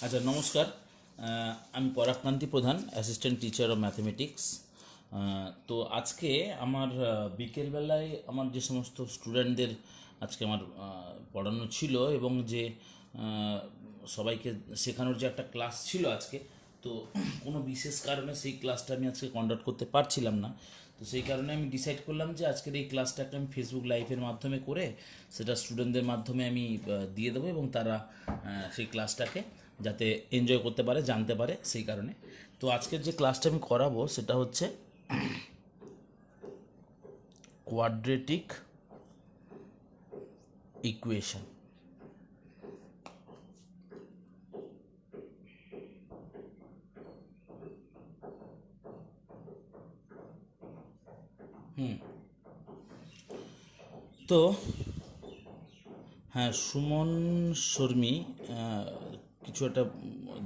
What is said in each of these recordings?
আচ্ছা, নমস্কার। আমি পরাগকান্তি প্রধান, অ্যাসিস্ট্যান্ট টিচার অফ ম্যাথমেটিক্স। তো আজকে আমার বিকেলবেলায় আমার যে সমস্ত স্টুডেন্টদের আজকে আমার পড়ানো ছিল এবং যে সবাইকে শেখানোর যে একটা ক্লাস ছিল আজকে, তো কোনো বিশেষ কারণে সেই ক্লাসটা আমি আজকে কন্ডাক্ট করতে পারছিলাম না। তো সেই কারণে আমি ডিসাইড করলাম যে আজকের এই ক্লাসটা একটা আমি ফেসবুক লাইভের মাধ্যমে করে সেটা স্টুডেন্টদের মাধ্যমে আমি দিয়ে দেবো এবং তারা সেই ক্লাসটাকে যাতে এনজয় করতে পারে, জানতে পারে, সেই কারণে। তো আজকের যে ক্লাসটা আমি করাবো সেটা হচ্ছে কোয়াড্রেটিক ইকুয়েশন। তো হ্যাঁ, সুমন শর্মী কিছু একটা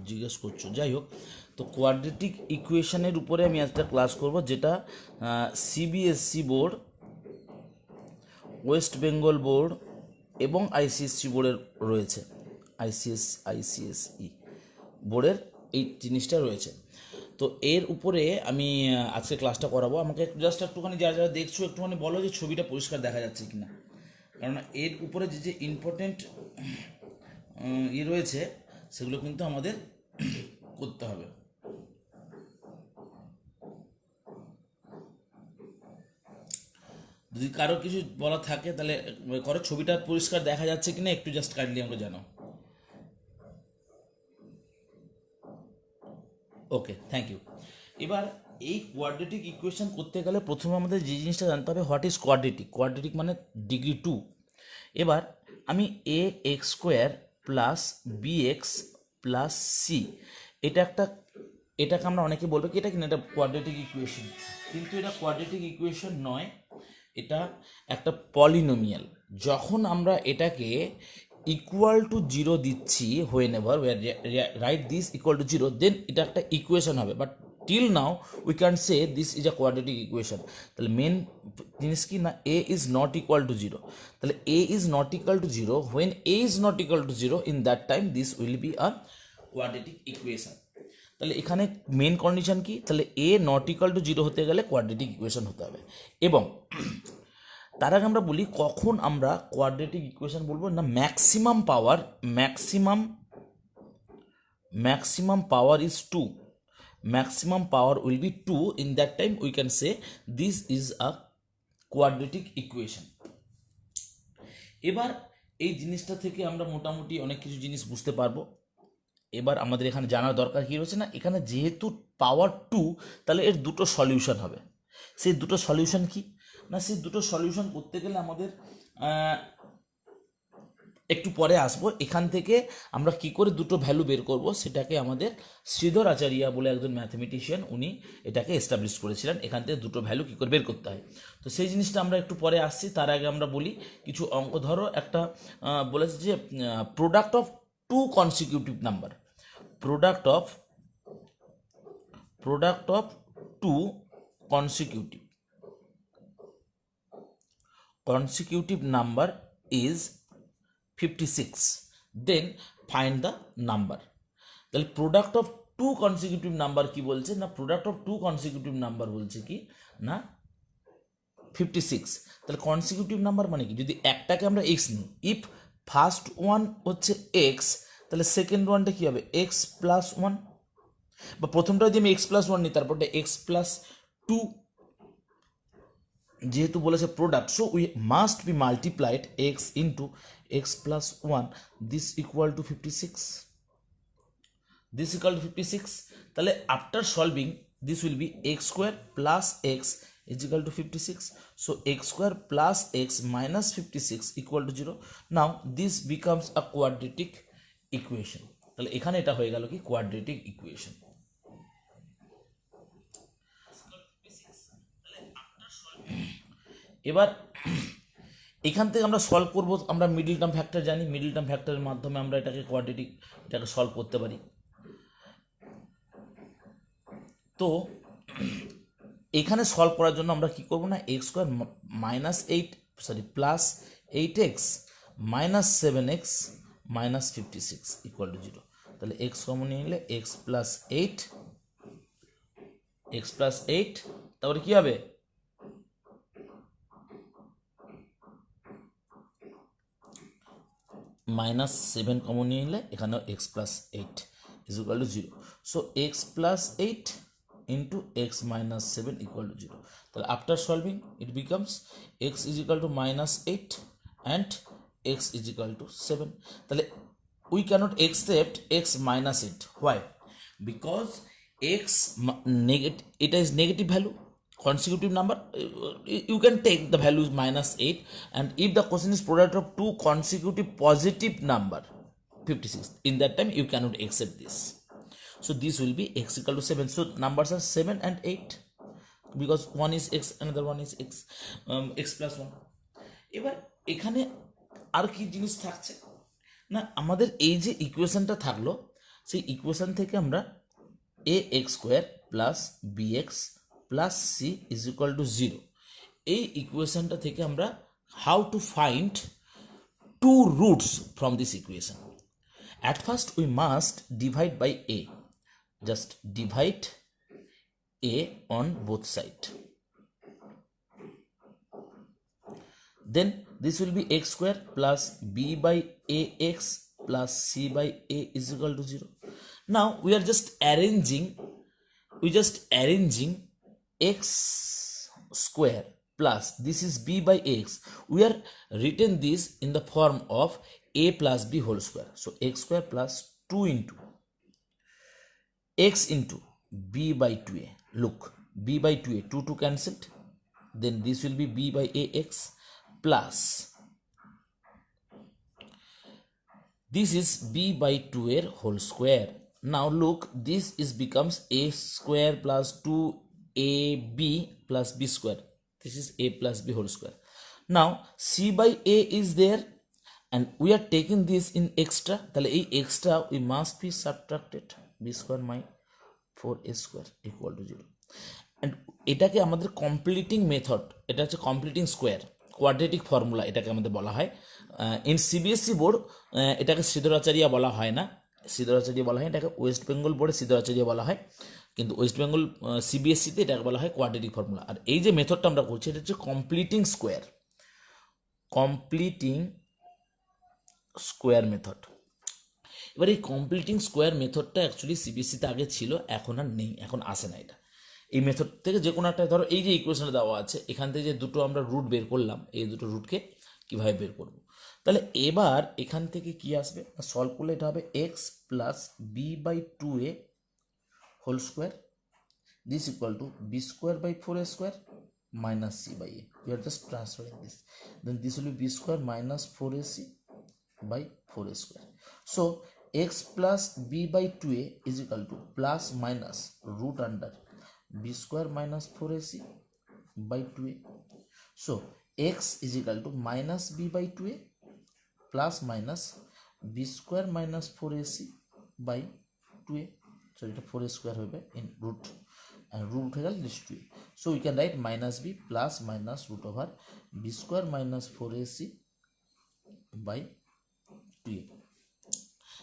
জিজ্ঞেস করছো, যাই হোক। তো কোয়াড্রেটিক ইকুয়েশনের উপরে আমি একটা ক্লাস করব, যেটা CBSE board, West Bengal board এবং আইসিএসসি বোর্ডের রয়েছে। আইসিএসই বোর্ডের এই জিনিসটা রয়েছে। তো এর উপরে আমি আজকে ক্লাসটা করাবো। আমাকে জাস্ট একটুখানি যারা যারা দেখছো একটুখানি বলো যে ছবিটা পরিষ্কার দেখা যাচ্ছে কিনা, কারণ এর উপরে যে যে ইম্পর্টেন্ট রয়েছে সেগুলো কিন্তু আমাদের করতে হবে। যদি কারো কিছু বলা থাকে তাহলে করো। ছবিটা পরিষ্কার দেখা যাচ্ছে কিনা একটু জাস্ট কাইন্ডলি আমাকে জানাও। ওকে, থ্যাংক ইউ। এবার এই কোয়াড্রেটিক ইকুয়েশন করতে গেলে প্রথমে আমাদের যে জিনিসটা জানতে হবে, হোয়াট ইজ কোয়াড্রেটিক। কোয়াড্রেটিক মানে ডিগ্রি 2। এবার আমি A X square plus B X plus C, এটাকে আমরা অনেকে বলবো কি এটা কিনা এটা কোয়াড্রেটিক ইকুয়েশন, কিন্তু এটা কোয়াড্রেটিক ইকুয়েশন নয়, এটা একটা পলিনোমিয়াল। যখন আমরা এটাকে ইকুয়াল টু জিরো দিচ্ছি, whenever write this equal to zero, then এটা একটা ইকুয়েশন হবে। But till now we can say this is a quadratic equation. তাহলে মেন জিনিস কি না, A is not equal to zero. তাহলে A is not equal to zero, when A is not equal to zero, in that time this will be a quadratic equation. তাহলে এখানে main condition কি, তাহলে এ not equal to zero হতে গেলে quadratic equation হতে হবে। এবং তার আগে আমরা বলি কখন আমরা কোয়াড্রেটিক ইকুয়েশন বলবো না, maximum power is 2, maximum power will be 2, in that time we can say this is a quadratic equation. এবার এই জিনিসটা থেকে আমরা মোটামুটি অনেক কিছু জিনিস বুঝতে পারবো। এবার আমাদের এখানে জানার দরকার কী রয়েছে না, এখানে যেহেতু পাওয়ার 2, তাহলে এর দুটো সলিউশন হবে। সেই দুটো সলিউশন কি না, সেই দুটো সলিউশন করতে গেলে আমাদের একটু পরে আসবো। এখান থেকে আমরা কি করে দুটো ভ্যালু বের করব, সেটাকে আমাদের শ্রীধর আচারিয়া বলে একজন ম্যাথমেটিশিয়ান, উনি এটাকে এস্টাবলিশ করেছিলেন। এখান থেকে দুটো ভ্যালু কী করে বের করতে হয়, তো সেই জিনিসটা আমরা একটু পরে আসছি। তার আগে আমরা বলি কিছু অঙ্ক। ধরো একটা বলেছে যে product of two consecutive number, product of two consecutive number is 56, then find the number। তাহলে product of two consecutive number কি বলছে না, product of two consecutive number বলছে কি না 56। তাহলে কনসিকিউটিভ নাম্বার মানে কি, যদি একটাকে আমরা এক্স নিই, ইফ ফার্স্ট ওয়ান হচ্ছে এক্স, তাহলে সেকেন্ড ওয়ানটা কি হবে এক্স প্লাস ওয়ান, বা প্রথমটা যদি আমি এক্স প্লাস ওয়ান নিই তারপরটা এক্স প্লাস টু। যেহেতু বলেছে product, so we must be multiplied X into x plus one, this equal to 56। তাহলে after solving this will be X square plus X is equal to 56. So x square plus x minus 56 equal to 0. Now this becomes a quadratic equation. তাহলে এখানে এটা হয়ে গেল কি quadratic equation. এবার এখান থেকে আমরা সলভ করব, আমরা মিডল টার্ম ফ্যাক্টর জানি, মিডল টার্ম ফ্যাক্টরের মাধ্যমে আমরা এটাকে সলভ করতে পারি। তো এখানে সলভ করার জন্য আমরা কি করব না, x square plus 8x minus 7x minus 56 equal to 0। তাহলে এক্স কমন নিয়ে নিলে এক্স প্লাস এইট তারপরে কি হবে -7 কমন নিয়ে নিলে এখানেও x plus eight is equal to 0। So x plus eight into x minus 7 equal to 0. তাহলে after solving it becomes x is equal to -8 and x is equal to 7. তাহলে we cannot accept x minus 8. Why? Because x it is negative value, consecutive number. You can take the value -8, and if the question is product of two consecutive positive number 56, in that time you cannot accept this. So this will be x equal to 7. So numbers are 7 and 8 because one is x, another one is x plus 1. এবার এখানে আর কি জিনিস থাকছে না, আমাদের এই যে ইকুয়েশনটা থাকলো সেই ইকুয়েশন থেকে আমরা ax² plus bx plus c is equal to 0, এই ইকুয়েশনটা থেকে আমরা how to find two roots from this equation. At first we must divide by a. Just divide a on both sides. Then this will be x square plus b by ax plus c by a is equal to 0. Now we are just arranging x square plus this is b by ax. We are written this in the form of a plus b whole square. So x square plus 2 into x into b by 2a. Look, b by 2a, 2 cancelled. Then this will be b by ax plus this is b by 2a whole square. Now look, this is becomes a square plus 2ab plus b square. This is a plus b whole square. Now c by a is there and we are taking this in extra. তাহলে এই extra we must be subtracted. b square minus 4a square equal to 0. and এটাকে আমাদের completing method, এটা হচ্ছে completing square quadratic formula এটাকে আমাদের বলা হয়। ইন সিবিএসসি বোর্ড এটাকে সিদ্ধরাচার্য বলা হয় না, সিদ্ধরাচার্য বলা হয়, এটাকে ওয়েস্ট বেঙ্গল বোর্ডে সিদ্ধরাচার্য বলা হয়, কিন্তু ওয়েস্ট বেঙ্গল সিবিএসসিতে এটাকে বলা হয় কোয়াড্রেটিক ফর্মুলা। আর এই যে মেথডটা আমরা করছি এটা হচ্ছে কমপ্লিটিং স্কোয়ার মেথড। এবার এই কমপ্লিটিং স্কোয়ার মেথডটা অ্যাকচুয়ালি সিবিএসসিতে আগে ছিল, এখন আর নেই, এখন আসে না এটা। এই মেথড থেকে যে কোনো একটা ধরো এই যে ইকুয়েশনটা দেওয়া আছে এখান থেকে যে দুটো আমরা রুট বের করলাম, এই দুটো রুটকে কীভাবে বের করব। তাহলে এবার এখান থেকে কি আসবে, সলভ করলে এটা হবে x plus b by 2a whole square this equal to b square by 4a square minus c by a. We are just transferring this. Then this will be b square minus 4ac by 4a square. So x plus b by 2a is equal to plus minus root under b square minus 4ac by 2a. So x is equal to minus b by 2a plus minus b square minus 4ac by 2a. So it is 4a square in root and root হয়ে গেল this 2a. So we can write minus b plus minus root over b square minus 4ac by 2a.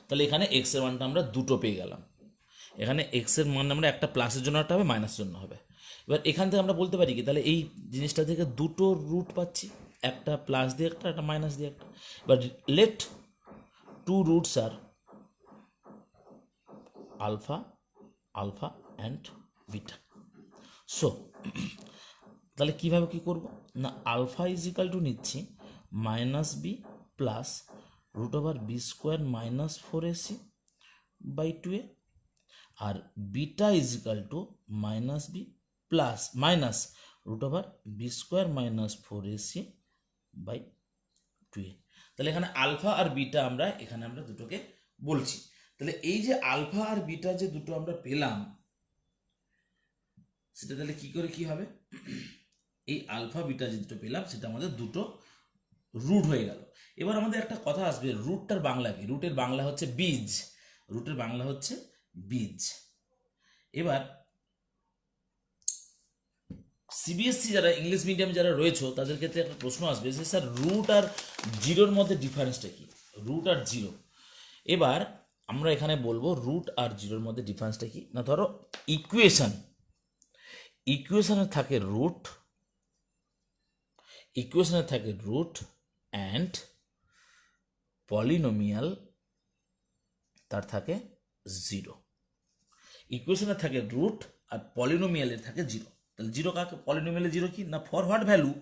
তাহলে এখানে x এর মানটা আমরা দুটো পেয়ে গেলাম, এখানে x এর মান আমরা একটা প্লাসের জন্য একটা হবে, মাইনাসের জন্য হবে। এবার এখান থেকে আমরা বলতে পারি কি, তাহলে এই জিনিসটা থেকে দুটো রুট পাচ্ছি, একটা প্লাস দিয়ে একটা, একটা মাইনাস দিয়ে একটা। এবার let two roots are alpha and beta. So তাহলে কীভাবে কী করবো না, আলফা ইজ ইকাল টু নিচ্ছি minus B plus root over B square minus 4ac by 2a, আর beta is equal to minus B plus minus root over B square minus 4ac by 2a। তাহলে এখানে alpha আর beta আমরা দুটোকে বলছি। তাহলে এই যে আলফা আর বিটা যে দুটো আমরা পেলাম সেটা তাহলে কি করে কি হবে, এই আলফা বিটা যে দুটো পেলাম সেটা আমাদের দুটো রুট হয়ে গেল। এবার আমাদের একটা কথা আসবে, রুটটার বাংলা কি? রুটের বাংলা হচ্ছে বীজ, রুটের বাংলা হচ্ছে বীজ। এবার সিবিএসসি যারা ইংলিশ মিডিয়াম যারা রয়েছে তাদের ক্ষেত্রে একটা প্রশ্ন আসবে যে স্যার রুট আর জিরোর মধ্যে ডিফারেন্সটা কি, রুট আর জিরো। এবার আমরা এখানে বলবো রুট আর জিরোর মধ্যে ডিফারেন্সটা কি না, ধরো ইকুয়েশনে থাকে রুট অ্যান্ড পলিনোমিয়াল তার থাকে জিরো। ইকুয়েশনে থাকে রুট আর পলিনোমিয়ালের থাকে জিরো। তাহলে জিরো কাকে, পলিনোমিয়ালের জিরো কি না, for what value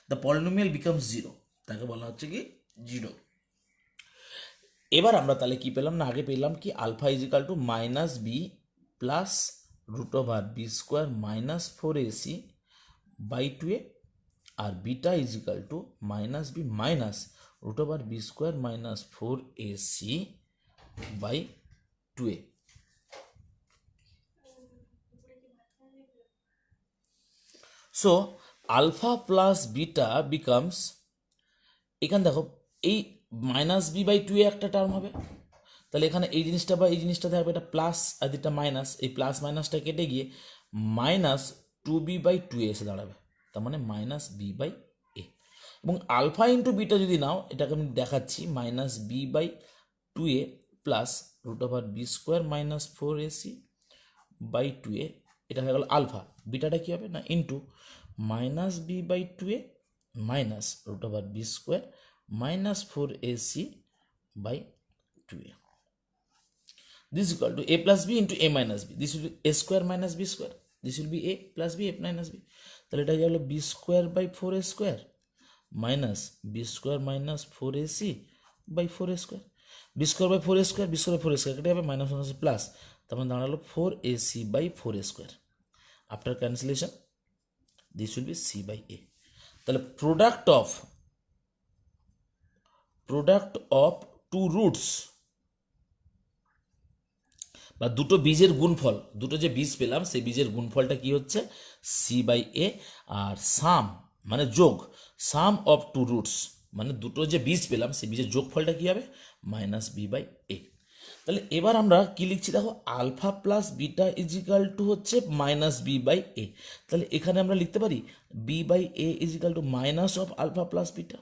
the polynomial becomes zero, তাকে বলা হচ্ছে কি জিরো। এবার আমরা তাহলে কি পেলাম না, আগে পেলাম কি alpha is equal to minus B plus root over B square minus 4ac by 2a, আর beta is equal to minus b minus root over B square minus 4ac by 2a। So alpha plus beta becomes, এখানে দেখো এই minus b by 2a একটা term হবে, তাহলে এখানে এই জিনিসটা বা এই জিনিসটা থাকবে, এটা প্লাস আর এটা মাইনাস, এই প্লাস মাইনাসটা কেটে গিয়ে মাইনাস 2b বাই 2a এসে দাঁড়াবে, তার মানে মাইনাস বি বাই এ। এবং আলফা ইন্টু বিটা যদি নাও, এটাকে আমি দেখাচ্ছি minus b by 2a plus root over B square minus 4ac by 2a, এটা হয়ে গেল আলফা। বিটাটা কী হবে না into minus b by 2a minus root over B square minus 4ac by 2a. This is equal to a plus b into a minus b. This will be a square minus b square. This will be a plus b, a minus b. তাহলে এটা হলো b square by 4a square minus b square minus 4ac by 4a square. b square by 4a square, b square by 4a square কেটে যাবে, minus minus plus, তার মানে দাঁড়ালো 4ac by 4a square. After cancellation, this will be c by a. তাহলে product of two roots বা দুটো বীজের গুণফল, দুটো যে বীজ পেলাম সেই বীজের গুণফলটা কি হচ্ছে সি বাই এ, আর সাম মানে যোগ, সাম অফ টু রুটস মানে দুটো যে বীজ পেলাম সেই বীজের যোগফলটা কি হবে মাইনাস বি বাই এ। তাহলে এবার আমরা কি লিখছি দেখো, alpha plus beta is equal to হচ্ছে মাইনাস বি বাই এ। তাহলে এখানে আমরা লিখতে পারি b by a is equal to minus of alpha plus beta,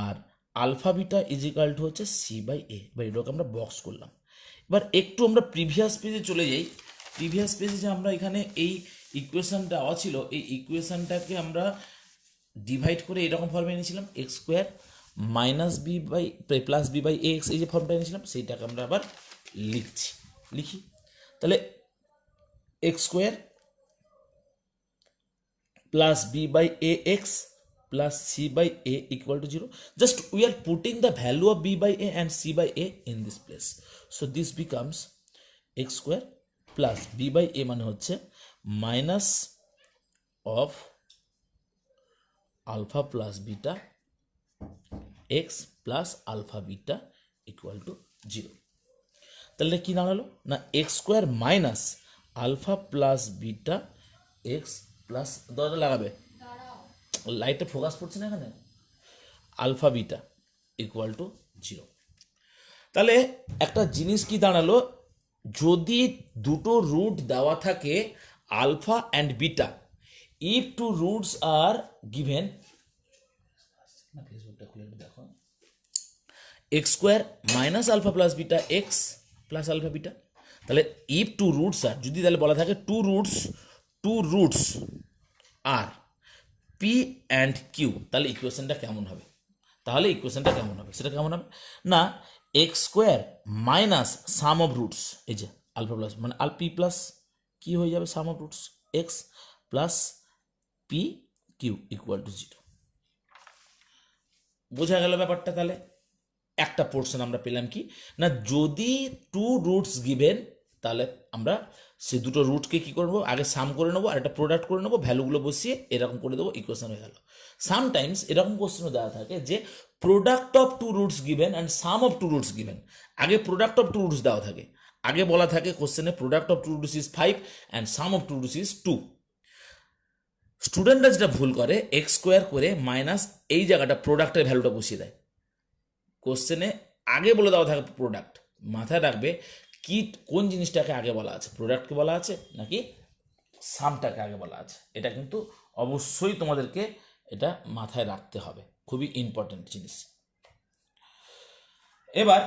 আর আলফা বিটা ইজিক্যাল টু হচ্ছে সি বাই এ, বা এটাকে আমরা বক্স করলাম। এবার একটু আমরা প্রিভিয়াস পেজে চলে যাই। প্রিভিয়াস পেজে যে আমরা এখানে এই ইকুয়েশনটা দেওয়া ছিল, এই ইকুয়েশনটাকে আমরা ডিভাইড করে এরকম ফর্মে এনেছিলাম, x square minus b by plus b by x, এই যে ফর্মটা এনেছিলাম সেইটাকে আমরা আবার লিখি। তাহলে x square plus b by a x plus c by a equal to 0. Just we are putting the value of b by a and c by a in this place. So this becomes x square plus b by a মানে হচ্ছে minus of alpha plus beta x plus alpha beta equal to 0. তাহলে কি দাঁড়ালো না x square minus alpha plus beta x plus দরজা লাগাবে, লাইটে focus পড়ছে না এখানে, আলফা বিটা ইকুয়াল টু 0। তাহলে একটা জিনিস কি দাঁড়ালো, যদি দুটো রুট দেওয়া থাকে alpha and beta, if two roots are given, ফেসবুকটা খুলে দেখো, X square minus alpha plus beta X plus alpha beta, তাহলে ইফ টু রুটস আর, যদি তাহলে বলা থাকে two roots are P and Q, তাহলে ইকুয়েশনটা কেমন হবে, সেটা কেমন হবে না x square minus sum of roots, এই যে আলফা প্লাস মানে পি প্লাস কি হয়ে যাবে sum of roots X plus P Q equal to 0। বোঝা গেল ব্যাপারটা। তাহলে একটা পোর্শন আমরা পেলাম কি না, যদি টু রুটস গিভেন, তাহলে আমরা সে দুটো রুটকে কি করবো আগে সাম করে নেবো, আর একটা প্রোডাক্ট করে নেবো, ভ্যালুগুলো বসিয়ে এরকম করে দেবো, ইকুয়েশন হয়ে গেল। সামটাইমস এরকম কোশ্চেনও দেওয়া থাকে যে product of two roots given and sum of two roots given, আগে প্রোডাক্ট অফ টু রুটস দেওয়া থাকে, আগে বলা থাকে কোশ্চেনে product of two roots is 5 and sum of two roots is 2। স্টুডেন্টরা যেটা ভুল করে এক্স স্কোয়ার করে মাইনাস এই জায়গাটা প্রোডাক্টের ভ্যালুটা বসিয়ে দেয়, কোশ্চেনে আগে বলে দেওয়া থাকে প্রোডাক্ট, মাথায় রাখবে কি কোন জিনিসটাকে আগে বলা আছে, প্রোডাক্টকে বলা আছে নাকি সামটাকে আগে বলা আছে, এটা কিন্তু অবশ্যই তোমাদেরকে এটা মাথায় রাখতে হবে, খুবই ইম্পর্টেন্ট জিনিস। এবার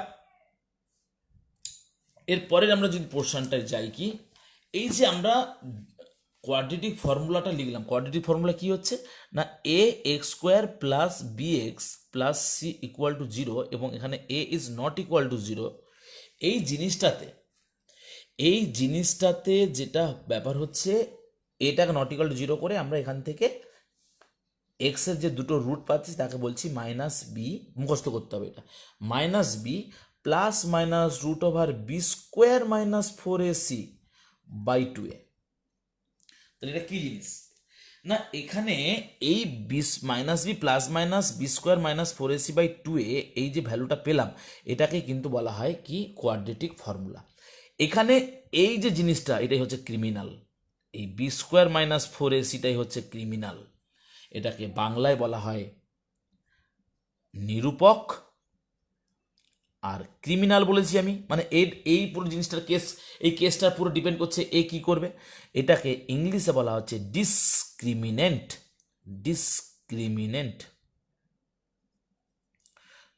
এরপরের আমরা যদি পোর্শনটায় যাই, কি এই যে আমরা কোয়াড্রেটিক ফর্মুলাটা লিখলাম, কোয়াড্রেটিক ফর্মুলা কি হচ্ছে না A X square plus B X plus C equal to zero, এবং এখানে A is not equal to zero. এই জিনিসটাতে যেটা ব্যাপার হচ্ছে, এটাকে নট ইকুয়াল টু জিরো করে আমরা এখান থেকে এক্স এর যে দুটো রুট পাচ্ছি তাকে বলছি মাইনাস বি, মুখস্থ করতে হবে এটা, minus B plus minus root over B square minus four A C by two A. তাহলে এটা কি জিনিস না, এখানে এই বিস minus B plus minus B square minus four A C by two A, এই যে ভ্যালুটা পেলাম এটাকে কিন্তু বলা হয় কি কোয়াড্রেটিক ফর্মুলা। এখানে এই যে জিনিসটা এটাই হচ্ছে ক্রিমিনাল, এই বি স্কোয়ার মাইনাস ফোর এ সিটাই হচ্ছে ক্রিমিনাল। এটাকে বাংলায় বলা হয় নিরূপক আর ক্রিমিনাল বলেছি আমি, মানে এই পুরো জিনিসটার এই কেসটার পুরো ডিপেন্ড করছে এ কি করবে। এটাকে ইংলিশে বলা হচ্ছে ডিসক্রিমিনেন্ট। ডিসক্রিমিনেন্ট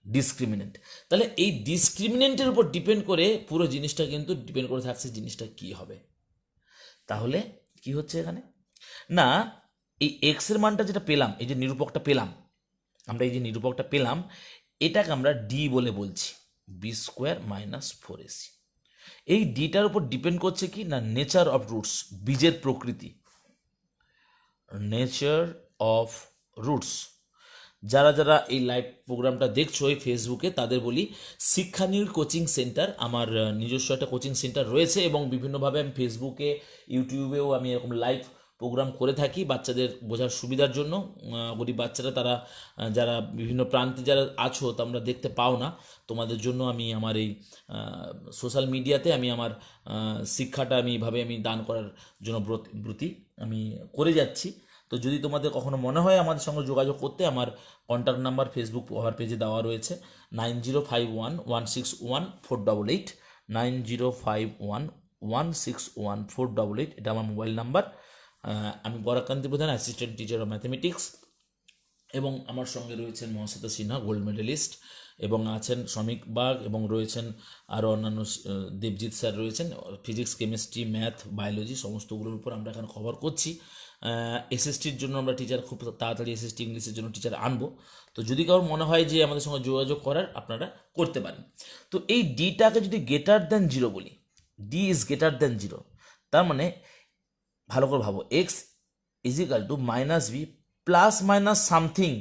ডিসক্রিমিনেন্ট তাহলে এই ডিসক্রিমিনেন্টের উপর ডিপেন্ড করে পুরো জিনিসটা কিন্তু ডিপেন্ড করে থাকছে জিনিসটা কি হবে। তাহলে কি হচ্ছে এখানে না, এই এক্স এর মানটা যেটা পেলাম, এই যে নিরূপকটা পেলাম আমরা, এই যে নিরূপকটা পেলাম এটাকে আমরা ডি বলে বলছি, b square minus four ac. এই ডিটার উপর ডিপেন্ড করছে কি না নেচার অফ রুটস, বীজের প্রকৃতি, নেচার অফ রুটস। যারা যারা এই লাইভ প্রোগ্রামটা দেখছো এই ফেসবুকে, তাদের বলি শিক্ষানীড় কোচিং সেন্টার, আমার নিজস্ব একটা কোচিং সেন্টার রয়েছে, এবং বিভিন্নভাবে আমি ফেসবুকে ইউটিউবেও আমি এরকম লাইভ প্রোগ্রাম করে থাকি বাচ্চাদের বোঝার সুবিধার জন্য। গরিব বাচ্চারা তারা যারা বিভিন্ন প্রান্তে যারা আছো তোমরা দেখতে পাও না, তোমাদের জন্য আমি আমার এই সোশ্যাল মিডিয়াতে আমি আমার শিক্ষাটা আমি এইভাবে আমি দান করার জন্য ব্রতী আমি করে যাচ্ছি। তো যদি তোমাদের কখনো মনে হয় আমাদের সঙ্গে যোগাযোগ করতে, আমার কন্ট্যাক্ট নাম্বার ফেসবুক ওভার পেজে দেওয়া রয়েছে 9051161488, 9051161488, এটা আমার মোবাইল নাম্বার। আমি পরাকান্তি প্রধান, অ্যাসিস্ট্যান্ট টিচার অফ ম্যাথমেটিক্স, এবং আমার সঙ্গে রয়েছেন মহাশ্বেতা সিনহা, গোল্ড মেডেলিস্ট, এবং আছেন শ্রমিক বাগ, এবং রয়েছেন আরও অন্যান্য দেবজিৎ স্যার রয়েছেন। ফিজিক্স, কেমিস্ট্রি, ম্যাথ, বায়োলজি সমস্তগুলোর উপর আমরা এখানে কভার করছি। এসএসটির জন্য আমরা টিচার খুব তাড়াতাড়ি এসএসটি ইংলিশের জন্য টিচার আনবো। তো যদি কারোর মনে হয় যে আমাদের সঙ্গে যোগাযোগ করার, আপনারা করতে পারেন। তো এই ডিটাকে যদি গ্রেটার দ্যান জিরো বলি, D is greater than zero, তার মানে ভালো করে ভাবো, X is equal to minus B plus minus something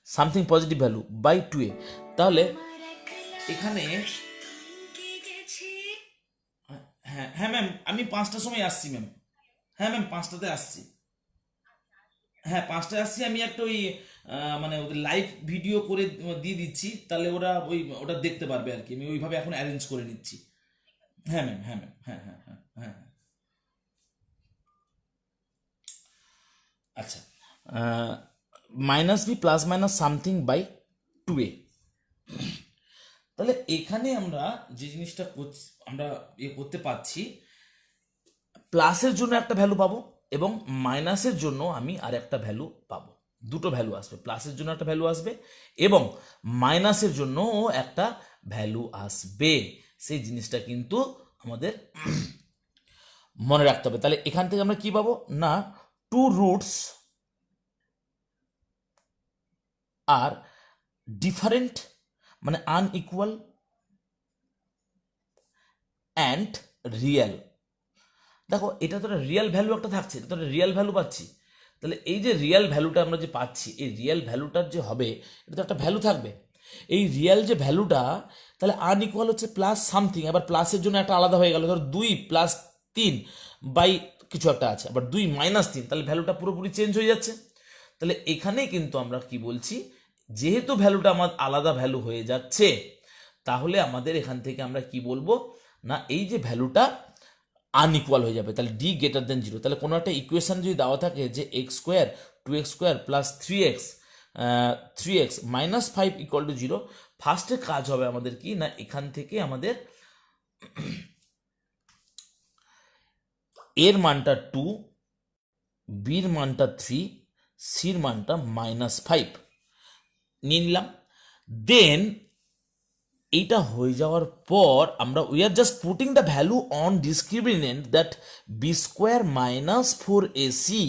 something positive value by two A. তাহলে এখানে হ্যাঁ হ্যাঁ ম্যাম, আমি 5টার সময় আসছি ম্যাম। হ্যাঁ ম্যাম 5টাতে আসছি। হ্যাঁ 5টায় আসছি, আমি একটা ওই মানে ওদের লাইভ ভিডিও করে দিয়ে দিচ্ছি, তাহলে ওরা ওটা দেখতে পারবে আর কি, আমি ওইভাবে এখন অ্যারেঞ্জ করে নিচ্ছি। হ্যাঁ ম্যাম, হ্যাঁ ম্যাম, হ্যাঁ হ্যাঁ হ্যাঁ হ্যাঁ হ্যাঁ। আচ্ছা, minus B plus minus something by two A. তাহলে এখানে আমরা যে জিনিসটা আমরা করতে পারছি, প্লাসের জন্য একটা ভ্যালু পাবো এবং মাইনাসের জন্য আমি আর একটা ভ্যালু পাবো, দুটো ভ্যালু আসবে, প্লাসের জন্য একটা ভ্যালু আসবে এবং মাইনাসের জন্যও একটা ভ্যালু আসবে। সেই জিনিসটা কিন্তু আমাদের মনে রাখতে হবে। তাহলে এখান থেকে আমরা কি পাবো না, টু রুটস আর ডিফারেন্ট মানে আনইকুয়াল অ্যান্ড রিয়েল। দেখো এটা তো একটা রিয়েল ভ্যালু একটা থাকছে, এটা তো একটা রিয়েল ভ্যালু পাচ্ছি। তাহলে এই যে রিয়েল ভ্যালুটা আমরা যে পাচ্ছি, এই রিয়েল ভ্যালুটার যে হবে এটা তো একটা ভ্যালু থাকবে। এই রিয়েল যে ভ্যালুটা, তাহলে আনইকুয়াল হচ্ছে প্লাস সামথিং, আবার প্লাসের জন্য একটা আলাদা হয়ে গেল, ধর 2 প্লাস 3 বাই কিছু একটা আছে, আবার 2 মাইনাস 3, তাহলে ভ্যালুটা পুরোপুরি চেঞ্জ হয়ে যাচ্ছে। তাহলে এখানেই কিন্তু আমরা কি বলছি, যেহেতু ভ্যালুটা আমার আলাদা ভ্যালু হয়ে যাচ্ছে, তাহলে আমাদের এখান থেকে আমরা কি বলবো না, এই যে ভ্যালুটা আনইকুয়াল হয়ে যাবে। তাহলে ডি গ্রেটার দেন জিরো। তাহলে কোনো একটা ইকুয়েশন যদি দেওয়া থাকে যে x square 2x square plus 3x minus 5 equal to zero, ফার্স্টে কাজ হবে আমাদের কি না, এখান থেকে আমাদের এর মানটা 2, বির মানটা 3, সির মানটা -5 নিয়ে নিলাম। দেন এইটা হয়ে যাওয়ার পর আমরা we are just putting the value on discriminant that b square minus four ac.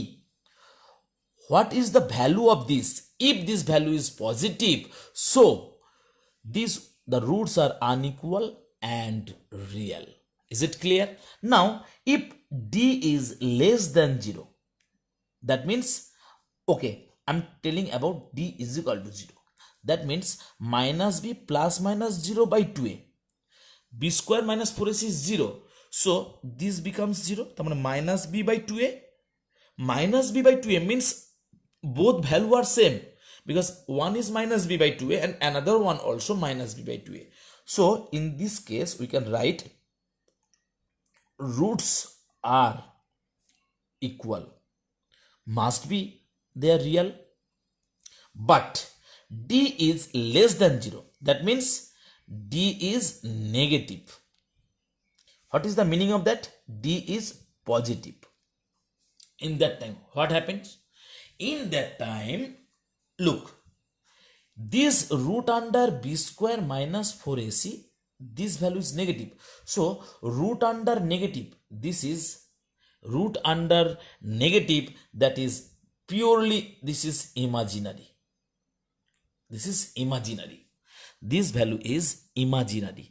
What is the value of this? If this value is positive, so these the roots are unequal and real. Is it clear? Now if d is less than 0, that means, okay, I'm telling about d is equal to 0. That means minus b plus minus 0 by 2a. b square minus 4ac is 0. So this becomes 0. তার মানে minus b by 2a. Minus b by 2a means both value are same, because one is minus b by 2a and another one also minus b by 2a. So in this case we can write roots are equal, must be they are real, but d is less than 0. That means d is negative. What is the meaning of that? D is positive. In that time what happens? In that time, look, this root under b square minus 4ac, this value is negative. So root under negative, this is root under negative, that is purely, this is imaginary. This is imaginary. This value is imaginary.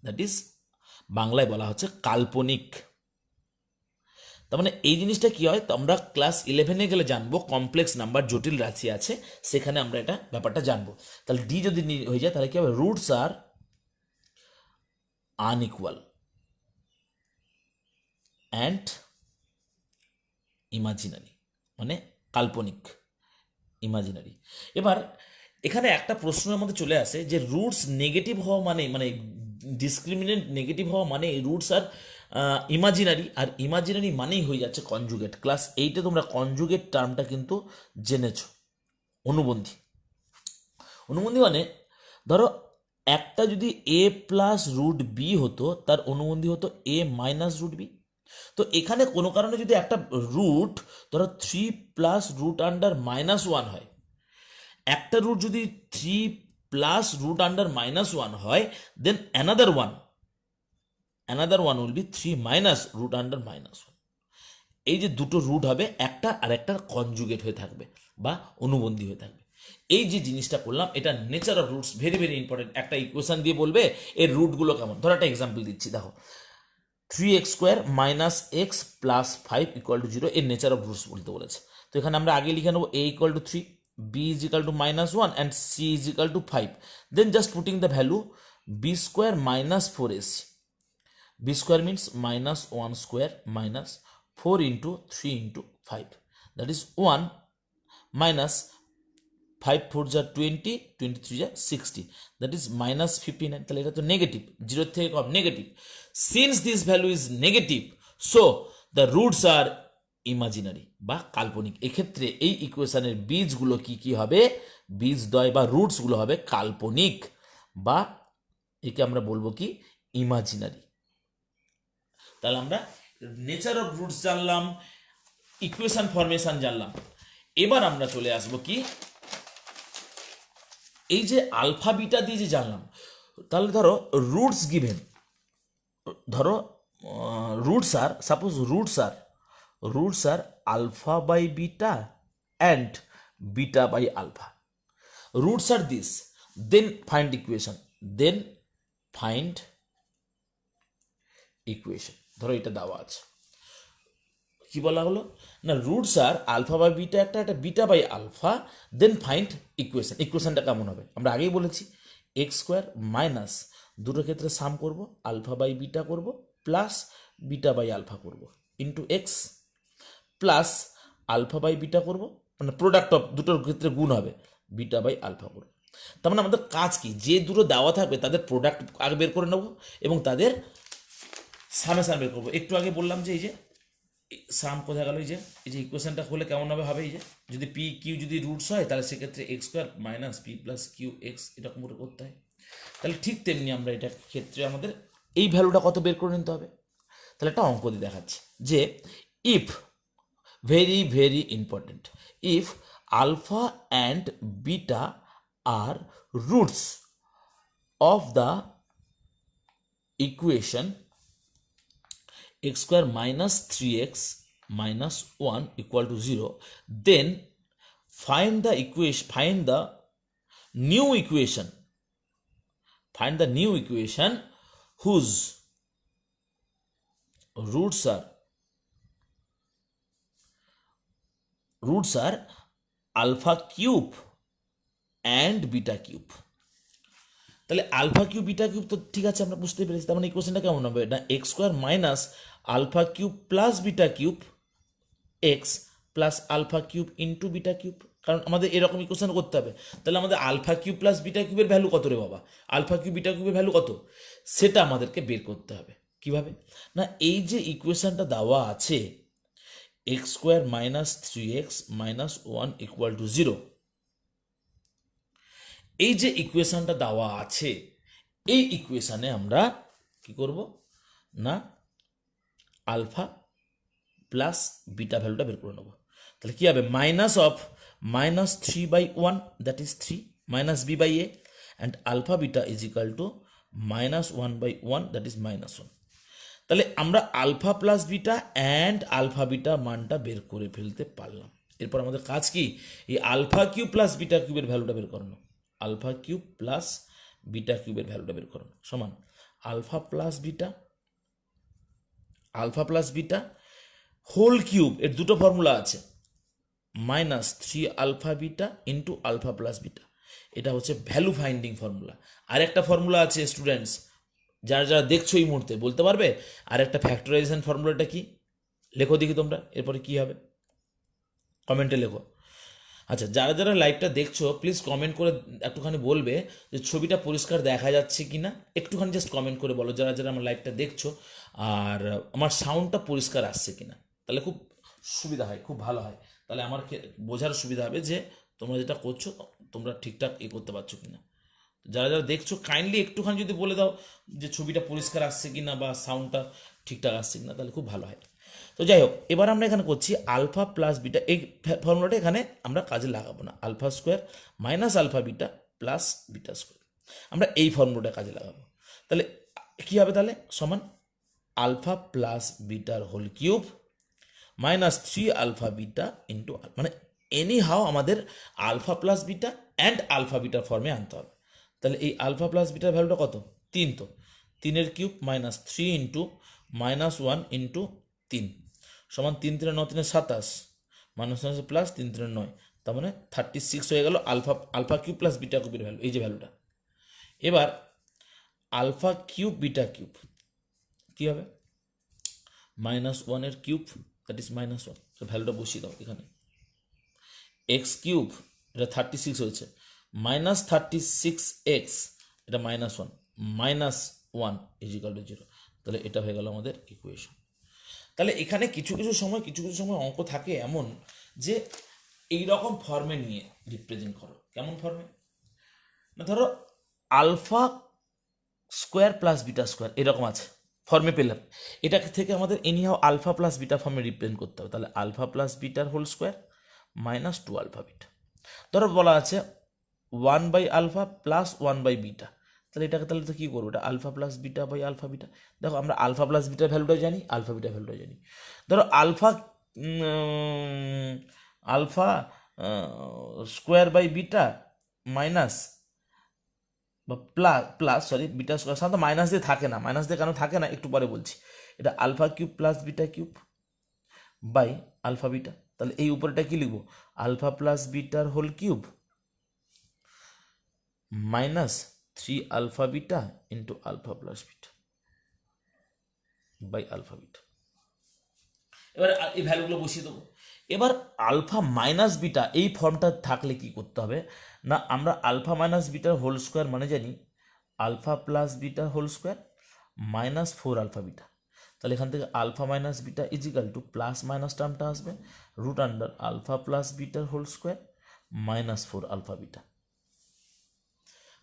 That is বাংলায় বলা হচ্ছে কাল্পনিক. তার মানে এই জিনিসটা কি হয়, তো আমরা ক্লাস 11-এ গেলে জানবো, কমপ্লেক্স নাম্বার, জটিল রাশি আছে, সেখানে আমরা এটা ব্যাপারটা জানবো. তাহলে ডি যদি হয়ে যায় তাহলে কি হবে? Roots are unequal and imaginary, মানে কাল্পনিক, ইমাজিনারি. এবার এখানে একটা প্রশ্ন আমাদের চলে আসে যে রুটস নেগেটিভ হওয়া মানে ডিসক্রিমিনেন্ট নেগেটিভ হওয়া মানে রুটস আর ইমাজিনারি, আর ইমাজিনারি মানেই হয়ে যাচ্ছে কনজুগেট. ক্লাস 8-এ তোমরা কনজুগেট টার্মটা কিন্তু জেনেছো. অনুবন্ধী, অনুবন্ধী মানে ধরো একটা যদি এ প্লাস রুট বি হতো, তার অনুবন্ধী হতো এ মাইনাস রুট বি. তো এখানে কোনো কারণে যদি একটা রুট ধরো 3 প্লাস রুট আন্ডার মাইনাস 1 হয়, একটা রুট যদি 3 প্লাস রুট আন্ডার মাইনাস 1 হয়, দেন another one will be 3 minus root under minus 1. এই যে দুটো রুট হবে, একটা আর একটা কনজুগেট হয়ে থাকবে বা অনুবন্ধী হয়ে থাকবে. এই যে জিনিসটা করলাম, এটা nature of roots, very very important. একটা ইকুয়েশন দিয়ে বলবে এর রুটগুলো কেমন. ধরো একটা এক্সাম্পল দিচ্ছি, দেখো 3x square minus x plus 5 equal to 0, এর নেচার অফ রুটস বলতে বলেছে. তো এখানে আমরা আগে লিখে নেবো a equal to 3, b is equal to minus 1 and c is equal to 5. Then just putting the value b square minus 4ac. b square means minus 1 square minus 4 into 3 into 5. That is 1 minus 5 4 যা 20, 23 যা 60. That is minus 59. তাহলে এটা তো negative, 0 থেকে কম, negative. Since this value is negative, so the roots are imaginary বা কাল্পনিক. এক্ষেত্রে এই ইকুয়েশনের বীজগুলো কি কি হবে? বীজদ্বয় বা রুটসগুলো হবে কাল্পনিক, বা একে আমরা বলবো কি ইমাজিনারি. তাহলে আমরা নেচার অফ রুটস জানলাম, ইকুয়েশন ফরমেশন জানলাম. এবার আমরা চলে আসবো কি, এই যে আলফা বিটা দিয়ে যে জানলাম, তাহলে ধরো রুটস গিভেন, ধরো roots are, suppose roots are alpha by beta and beta by alpha. Roots are this, then find equation. ধরো এটা দেওয়া আছে, কি বলা হলো না, roots are alpha by beta একটা beta by alpha, then find equation. ইকুয়েশনটা কেমন হবে? আমরা আগেই বলেছি এক্স স্কোয়ার মাইনাস, দুটোর ক্ষেত্রে সাম করব, আলফা বাই বিটা করব প্লাস বিটা বাই আলফা করব into x, plus alpha by beta করব, মানে প্রোডাক্ট অফ দুটোর ক্ষেত্রে গুণ হবে, বিটা বাই আলফা করব. তার মানে আমাদের কাজ কি, যে দুটো দেওয়া থাকবে তাদের প্রোডাক্ট আগে বের করে নেব এবং তাদের সামেশন বের করবো. একটু আগে বললাম যে এই যে সাম কোথায় গেল, এই যে ইকুয়েশনটা হলে কেমন হবে, এই যে যদি পি কিউ যদি রুটস হয় তাহলে সেক্ষেত্রে x square minus p plus q x এরকম করে করতে হয়. তাহলে ঠিক তেমনি আমরা এটার ক্ষেত্রে আমাদের এই ভ্যালুটা কত বের করে নিতে হবে. তাহলে একটা অঙ্ক দিয়ে দেখাচ্ছি যে if, very very important, if alpha and beta are roots of the equation x square minus 3x minus 1 equal to 0, then find the new equation whose roots are alpha cube and beta cube. তাহলে alpha cube beta cube তো ঠিক আছে, আমরা বুঝতে পেরেছি। তার মানে ইকুয়েশনটা কেমন হবে? না x square minus alpha cube plus beta cube x plus alpha cube into beta cube, কারণ আমাদের এরকম ইকুয়েশন করতে হবে। তাহলে আমাদের আলফা কিউব প্লাস বিটা কিউবের ভ্যালু কত রে বাবা? আলফা কিউব বিটা কিউবের ভ্যালু কত, সেটা আমাদেরকে বের করতে হবে। কিভাবে? না এই যে ইকুয়েশনটা দেওয়া আছে x square minus 3x minus 1 equal to 0, এই যে ইকুয়েশনটা দেওয়া আছে, এই ইকুয়েশনে আমরা কি করব না আলফা প্লাস বিটা ভ্যালুটা বের করে নেব। তাহলে কি হবে? Minus of minus 3/1 that is 3 minus b by a and alpha beta is equal to minus 1/1 that is minus 1। তাহলে আমরা alpha plus beta and alpha beta মানটা বের করে ফেলতে পারলাম। এরপর আমাদের কাজ কি? এই আলফা কিউব প্লাস বিটা কিউবের ভ্যালুটা বের করানো। আলফা কিউব প্লাস বিটা কিউবের ভ্যালুটা বের করানো সমান alpha plus beta whole cube, এর দুটো ফর্মুলা আছে, minus 3 alpha beta into alpha plus beta. এটা হচ্ছে ভ্যালু ফাইন্ডিং ফর্মুলা। আর একটা ফর্মুলা আছে স্টুডেন্টস, যারা দেখছো এই মুহূর্তে বলতে পারবে আর একটা ফ্যাক্টরাইজেশন ফর্মুলাটা কি? লেখো দেখি তোমরা, এরপরে কি হবে কমেন্টে লেখো। আচ্ছা, যারা লাইভটা দেখছো প্লিজ কমেন্ট করে একটুখানি বলবে যে ছবিটা পরিষ্কার দেখা যাচ্ছে কি না, একটুখানি জাস্ট কমেন্ট করে বলো যারা আমার লাইভটা দেখছো, আর আমার সাউন্ডটা পরিষ্কার আসছে কিনা। তাহলে খুব সুবিধা হয়, খুব ভালো হয়। তাহলে আমার বোঝার সুবিধা হবে যে তোমরা যেটা করছো তোমরা ঠিকঠাক করতে পারছো কিনা। যারা দেখছো কাইন্ডলি একটুখানি যদি বলে দাও যে ছবিটা পরিষ্কার আসছে কিনা বা সাউন্ডটা ঠিকঠাক আসছে কিনা, তাহলে খুব ভালো হয়। তো যাই হোক, এবার আমরা এখানে করছি আলফা প্লাস বিটা, এই ফর্মুলাটা এখানে আমরা কাজে লাগাবো না। Alpha square minus alpha beta plus beta square, আমরা এই ফর্মুলাটা কাজে লাগাবো। তাহলে কী হবে? তাহলে সমান আলফা প্লাস বিটার whole cube minus 3 alpha beta into, মানে এনি হাও আমাদের alpha plus beta and alpha বিটার ফর্মে আনতে হবে। তাহলে এই আলফা প্লাস বিটার ভ্যালুটা কত? 3, তো 3 cube minus 3 into minus 1 into 3 সমান 3 3 9 3 27 মাইনাস প্লাস 3 3 9, তার মানে 36 হয়ে গেল আলফা কিউব প্লাস বিটা কিউবের ভ্যালু, এই যে ভ্যালুটা। এবার আলফা কিউব বিটা কিউব কী হবে? Minus 1 cube that is minus 1, ভ্যালুটা বসিয়ে দাও এখানে। এক্স কিউব এটা 36 হয়েছে, মাইনাস 36x এটা minus 1 minus 1 is equal two 0। তাহলে এটা হয়ে গেল আমাদের ইকুয়েশন। তাহলে এখানে কিছু কিছু সময় অঙ্ক থাকে এমন যে এই রকম ফর্মে নিয়ে রিপ্রেজেন্ট করো। কেমন ফর্মে? না ধরো alpha square plus beta square এরকম আছে ফর্মে পেলাম, এটা থেকে আমাদের এনিহাও আলফা প্লাস বিটা ফর্মে রিপ্রেজেন্ট করতে হবে। তাহলে আলফা প্লাস বিটার whole square minus 2 alpha beta. ধরো বলা আছে 1 by alpha plus 1 by beta, তাহলে এটাকে তাহলে তো কী করবো? এটা alpha plus beta by alpha beta. দেখো আমরা আলফা প্লাস বিটার ভ্যালুটা জানি, আলফা বিটার ভ্যালুটা জানি। ধরো alpha square by beta minus বা প্লাস সরি বিটা স্কোয়ার, সাধারণত মাইনাস দিয়ে থাকে না, মাইনাস দিয়ে কেন থাকে না একটু পরে বলছি। এটা alpha cube plus beta cube by alpha beta. তাহলে এই উপরেটা কি লিখবো? আলফা প্লাস বিটার whole cube minus 3 alpha beta into alpha plus beta by alpha beta. এবার এই ভ্যালুগুলো বসিয়ে দেবো। এবার আলফা মাইনাস বিটা এই ফর্মটা থাকলে কি করতে হবে? না আমরা আলফা মাইনাস বিটার হোল স্কোয়ার মানে জানি আলফা প্লাস বিটার whole square minus 4 alpha beta. তাহলে এখান থেকে alpha minus beta is equal to plus minus টার্মটা আসবে রুট আন্ডার আলফা প্লাস বিটার whole square minus 4 alpha beta,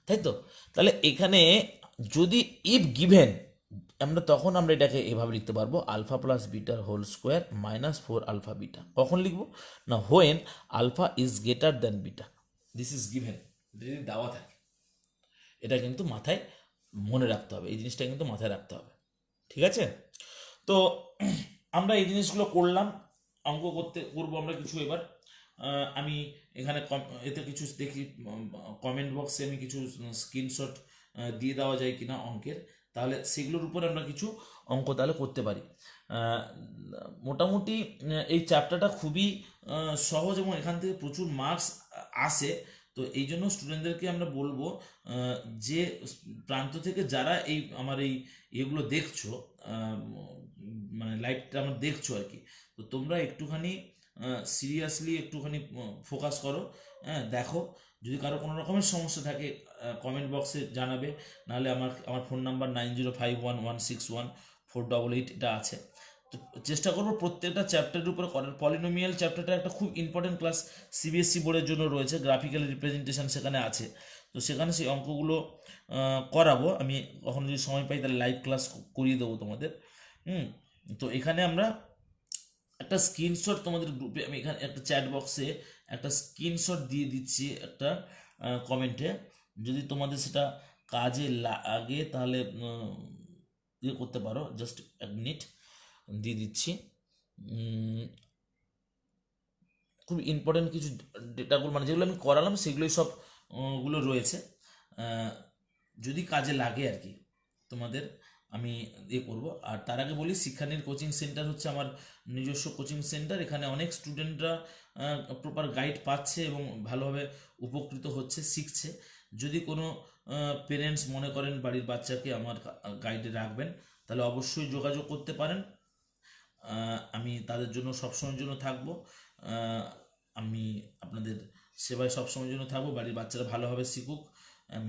তাই তো? তাহলে এখানে যদি ইফ গিভেন তখন আমরা এটাকে এভাবে লিখতে পারবো আলফা প্লাস বিটার whole square minus 4 alpha beta. কখন লিখবো? না when alpha is greater than beta, this is given, যদি দেওয়া থাকে। এটা কিন্তু মাথায় মনে রাখতে হবে, এই জিনিসটা কিন্তু মাথায় রাখতে হবে। ঠিক আছে, তো আমরা এই জিনিসগুলো করলাম, অঙ্ক করবো আমরা কিছু এবার। আমি এখানে এতে কিছু দেখি কমেন্ট বক্সে আমি কিছু স্ক্রিনশট দিয়ে দেওয়া যায় কিনা অঙ্কের, তাহলে সেগুলোর উপর আমরা কিছু অঙ্ক তাহলে করতে পারি। মোটামুটি এই চ্যাপ্টারটা খুবই সহজ এবং এখান থেকে প্রচুর মার্কস আসে। তো এই জন্য স্টুডেন্টদেরকে আমরা বলবো যে প্রান্ত থেকে যারা এই আমার এই এগুলো দেখছো, মানে লাইভটা আমার দেখছো আর কি, তো তোমরা একটুখানি সিরিয়াসলি একটুখানি ফোকাস করো, হ্যাঁ দেখো। যদি কারো কোনো রকমের সমস্যা থাকে কমেন্ট বক্সে জানাবে, নাহলে আমার ফোন নাম্বার 9051161488 এটা আছে। তো চেষ্টা করবো প্রত্যেকটা চ্যাপ্টারের উপরে করার। পলিনোমিয়াল চ্যাপ্টারটা একটা খুব ইম্পর্টেন্ট ক্লাস, সিবিএসসি বোর্ডের জন্য রয়েছে, গ্রাফিক্যাল রিপ্রেজেন্টেশন সেখানে আছে। তো সেখানে সেই অঙ্কগুলো করাবো আমি, কখনো যদি সময় পাই তাহলে লাইভ ক্লাস করিয়ে দেবো তোমাদের। তো এখানে আমরা একটা স্ক্রিনশট তোমাদের গ্রুপে, আমি এখানে একটা চ্যাট বক্সে একটা স্ক্রিনশট দিয়ে দিচ্ছি একটা কমেন্টে, যদি তোমাদের সেটা কাজে লাগে তাহলে ইয়ে করতে পারো। জাস্ট এক মিনিট দিয়ে দিচ্ছি। খুব ইম্পর্টেন্ট কিছু ডেটাগুলো, মানে যেগুলো আমি করালাম সেগুলোই সব গুলো রয়েছে, যদি কাজে লাগে আর কি তোমাদের, আমি ইয়ে করবো। আর তার আগে বলি, শিক্ষানীর কোচিং সেন্টার হচ্ছে আমার নিজস্ব কোচিং সেন্টার। এখানে অনেক স্টুডেন্টরা প্রপার গাইড পাচ্ছে এবং ভালোভাবে উপকৃত হচ্ছে, শিখছে। যদি কোনো পেরেন্টস মনে করেন বাড়ির বাচ্চাকে আমার গাইডে রাখবেন, তাহলে অবশ্যই যোগাযোগ করতে পারেন। আমি তাদের জন্য সবসময়ের জন্য থাকবো। আমি আপনাদের সেবায় সবসময়ের জন্য থাকবো। বাড়ির বাচ্চারা ভালোভাবে শিখুক।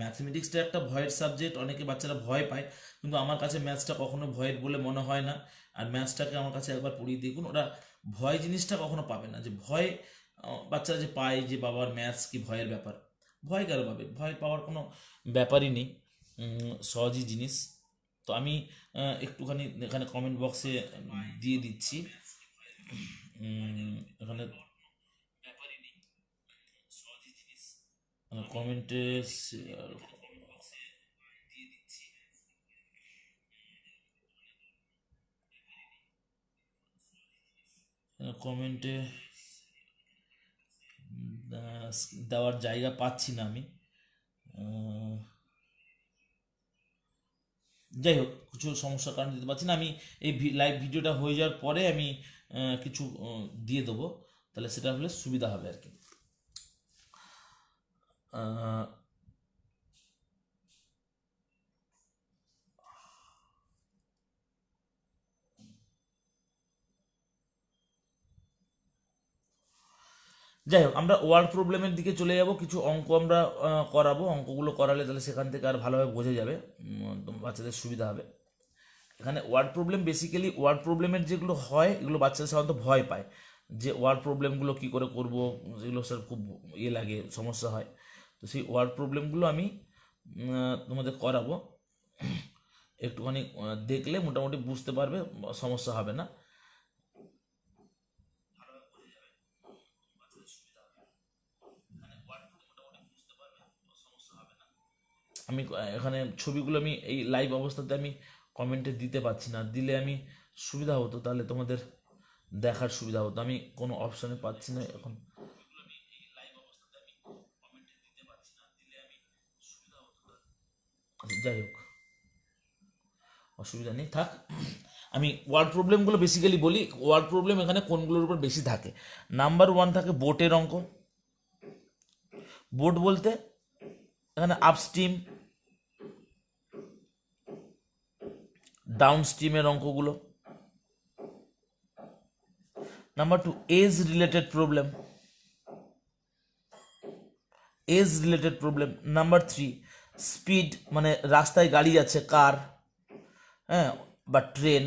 ম্যাথমেটিক্সটা একটা ভয়ের সাবজেক্ট, অনেকে বাচ্চারা ভয় পায়, কিন্তু আমার কাছে ম্যাথসটা কখনো ভয়ের বলে মনে হয় না। আর ম্যাথসটাকে আমার কাছে একবার পড়িয়ে দেখুন, ওরা ভয় জিনিসটা কখনো পাবে না। যে ভয় বাচ্চারা যে পায় যে বাবার ম্যাথস কি ভয়ের ব্যাপার, ভয় কেন পাবে? ভয় পাওয়ার কোনো ব্যাপারই নেই, সহজই জিনিস। তো আমি একটুখানি এখানে কমেন্ট বক্সে দিয়ে দিচ্ছি, এখানে কমেন্টে কমেন্টে দেওয়ার জায়গা পাচ্ছি না আমি। যাই হোক, কিছু সমস্যার কারণে দিতে পারছি না। আমি এই লাইভ ভিডিওটা হয়ে যাওয়ার পরে আমি কিছু দিয়ে দেবো, তাহলে সেটা হলে সুবিধা হবে আর কি। যাই হোক, আমরা ওয়ার্ড প্রবলেমের দিকে চলে যাব। কিছু অঙ্ক আমরা করাবো, অঙ্কগুলো করালে তাহলে সেখান থেকে আর ভালোভাবে বোঝা যাবে, বাচ্চাদের সুবিধা হবে। এখানে ওয়ার্ড প্রবলেম, বেসিক্যালি ওয়ার্ড প্রবলেমের যেগুলো হয় এগুলো বাচ্চারা সাধারণত ভয় পায়, যে ওয়ার্ড প্রবলেমগুলো কী করে করব, যেগুলো স্যার খুব ইয়ে লাগে, সমস্যা হয়। তো সেই ওয়ার্ড প্রবলেমগুলো আমি তোমাদের করাবো, একটুখানি দেখলে মোটামুটি বুঝতে পারবে, সমস্যা হবে না। আমি এখানে ছবিগুলো আমি এই লাইভ অবস্থাতে আমি কমেন্টে দিতে পারছি না, দিলে আমি সুবিধা হতো, তাহলে তোমাদের দেখার সুবিধা হতো। আমি কোনো অপশানে পাচ্ছি না এখন। যাই হোক, অসুবিধা নেই, থাক। আমি ওয়ার্ড প্রবলেমগুলো বেসিক্যালি বলি। ওয়ার্ড প্রবলেম এখানে কোনগুলোর উপর বেশি থাকে? নাম্বার 1 থাকে বোটের অঙ্ক। বোট বলতে এখানে আপস্ট্রিম, ডাউন স্ট্রিমের অঙ্কগুলো। Number 2 age related problem, age related problem. Number 3 speed, মানে রাস্তায় গাড়ি যাচ্ছে, কার, হ্যাঁ, বা ট্রেন